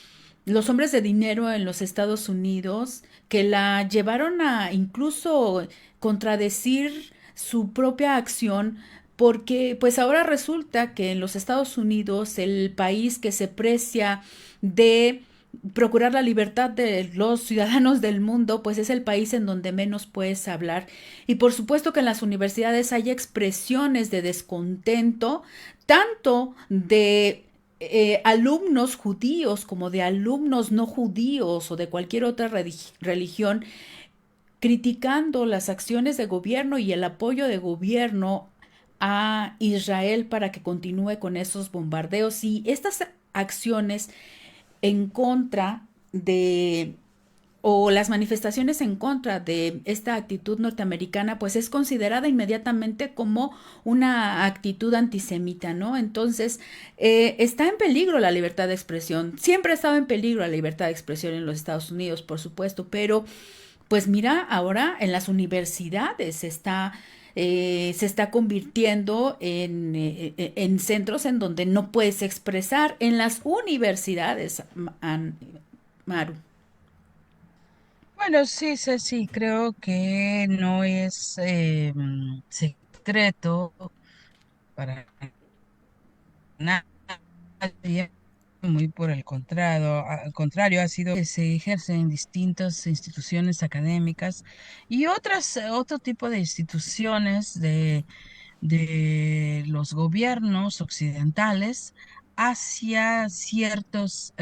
los hombres de dinero en los Estados Unidos que la llevaron a incluso contradecir su propia acción, porque pues ahora resulta que en los Estados Unidos, el país que se precia de procurar la libertad de los ciudadanos del mundo, pues es el país en donde menos puedes hablar. Y por supuesto que en las universidades hay expresiones de descontento, tanto de alumnos judíos como de alumnos no judíos o de cualquier otra religión, criticando las acciones de gobierno y el apoyo de gobierno a Israel para que continúe con esos bombardeos, y estas acciones en contra de o las manifestaciones en contra de esta actitud norteamericana, pues es considerada inmediatamente como una actitud antisemita, ¿no? Entonces, está en peligro la libertad de expresión. Siempre ha estado en peligro la libertad de expresión en los Estados Unidos, por supuesto, pero pues mira, ahora en las universidades se está convirtiendo en centros en donde no puedes expresar, en las universidades, Maru. Bueno, sí, sí, creo que no es secreto para nadie, muy por el contrario, al contrario, ha sido que se ejerce en distintas instituciones académicas y otro tipo de instituciones de los gobiernos occidentales hacia ciertos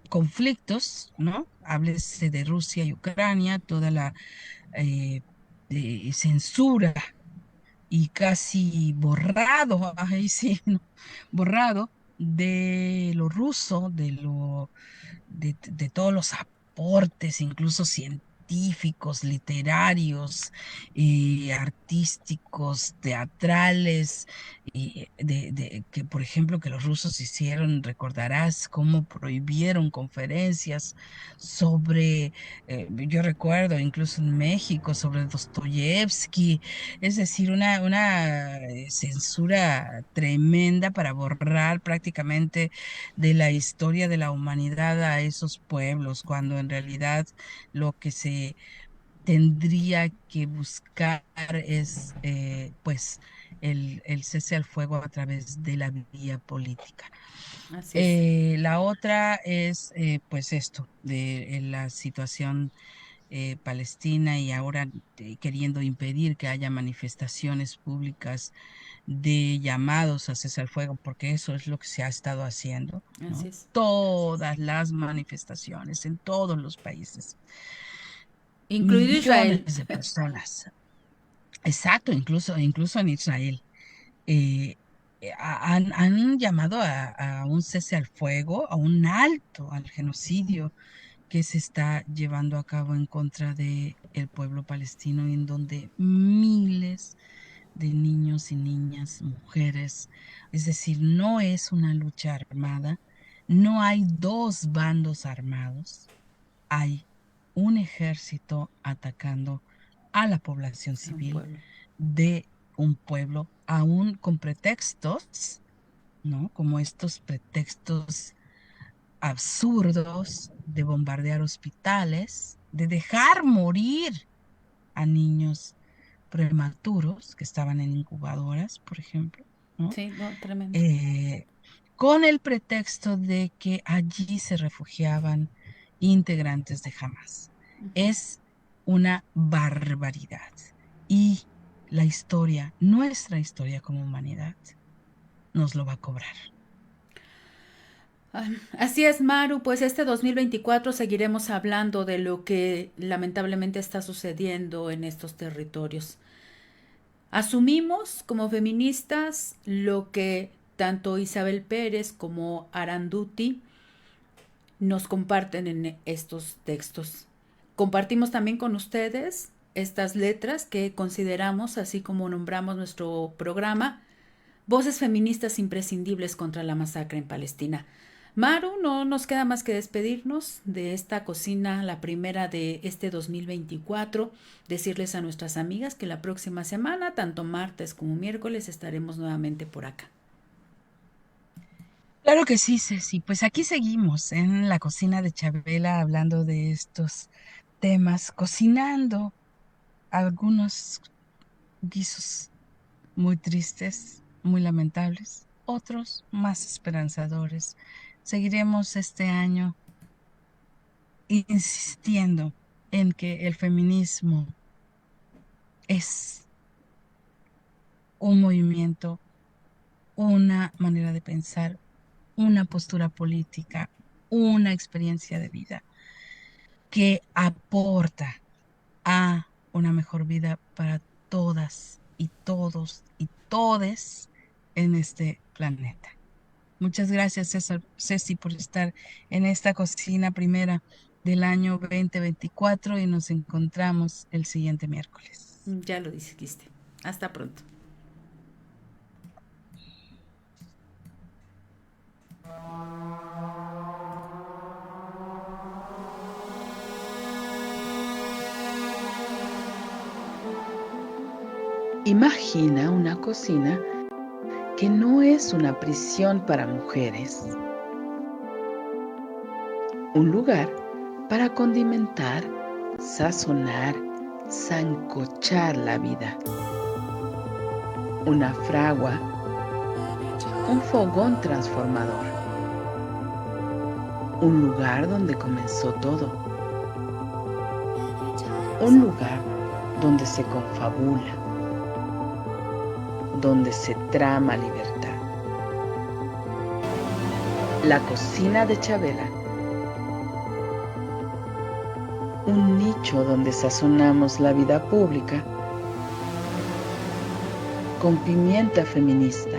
conflictos, ¿no? Háblese de Rusia y Ucrania, toda la eh, censura y casi borrado, ahí sí, ¿no? Borrado de lo ruso, de todos los aportes, incluso científicos, literarios, artísticos, teatrales, que por ejemplo que los rusos hicieron, recordarás cómo prohibieron conferencias sobre, yo recuerdo incluso en México, sobre Dostoyevsky, es decir, una censura tremenda para borrar prácticamente de la historia de la humanidad a esos pueblos, cuando en realidad lo que se tendría que buscar es pues el cese al fuego a través de la vía política. Así es. La otra es pues esto, de la situación palestina y ahora queriendo impedir que haya manifestaciones públicas de llamados a cese al fuego, porque eso es lo que se ha estado haciendo, Así ¿no? es. Todas las manifestaciones en todos los países, Incluido Israel. millones de personas. Exacto, incluso en Israel. eh, han llamado a un cese al fuego, a un alto al genocidio que se está llevando a cabo en contra de el pueblo palestino, en donde miles de niños y niñas, mujeres, es decir, no es una lucha armada, no hay dos bandos armados, hay un ejército atacando a la población A un civil pueblo. de un pueblo, aún con pretextos, ¿no? Como estos pretextos absurdos de bombardear hospitales, de dejar morir a niños prematuros que estaban en incubadoras, por ejemplo, ¿no? Sí, no, tremendo. Eh, con el pretexto de que allí se refugiaban integrantes de Hamas. Ujú. Es una barbaridad. Y la historia, nuestra historia como humanidad, nos lo va a cobrar. Así es, Maru, pues este 2024 seguiremos hablando de lo que lamentablemente está sucediendo en estos territorios. Asumimos como feministas lo que tanto Isabel Pérez como Aranduti nos comparten en estos textos. Compartimos también con ustedes estas letras que consideramos, así como nombramos nuestro programa, voces feministas imprescindibles contra la masacre en Palestina. Maru, no nos queda más que despedirnos de esta cocina, la primera de este 2024, decirles a nuestras amigas que la próxima semana, tanto martes como miércoles, estaremos nuevamente por acá. Claro que sí, Ceci. Pues aquí seguimos en la cocina de Chabela hablando de estos temas, cocinando algunos guisos muy tristes, muy lamentables, otros más esperanzadores. Seguiremos este año insistiendo en que el feminismo es un movimiento, una manera de pensar, una postura política, una experiencia de vida que aporta a una mejor vida para todas y todos y todes en este planeta. Muchas gracias, Ceci, por estar en esta cocina primera del año 2024 y nos encontramos el siguiente miércoles. Ya lo dijiste. Hasta pronto. Imagina una cocina que no es una prisión para mujeres, un lugar para condimentar, sazonar, sancochar la vida, una fragua, un fogón transformador, un lugar donde comenzó todo, un lugar donde se confabula, donde se trama libertad. La cocina de Chabela, un nicho donde sazonamos la vida pública con pimienta feminista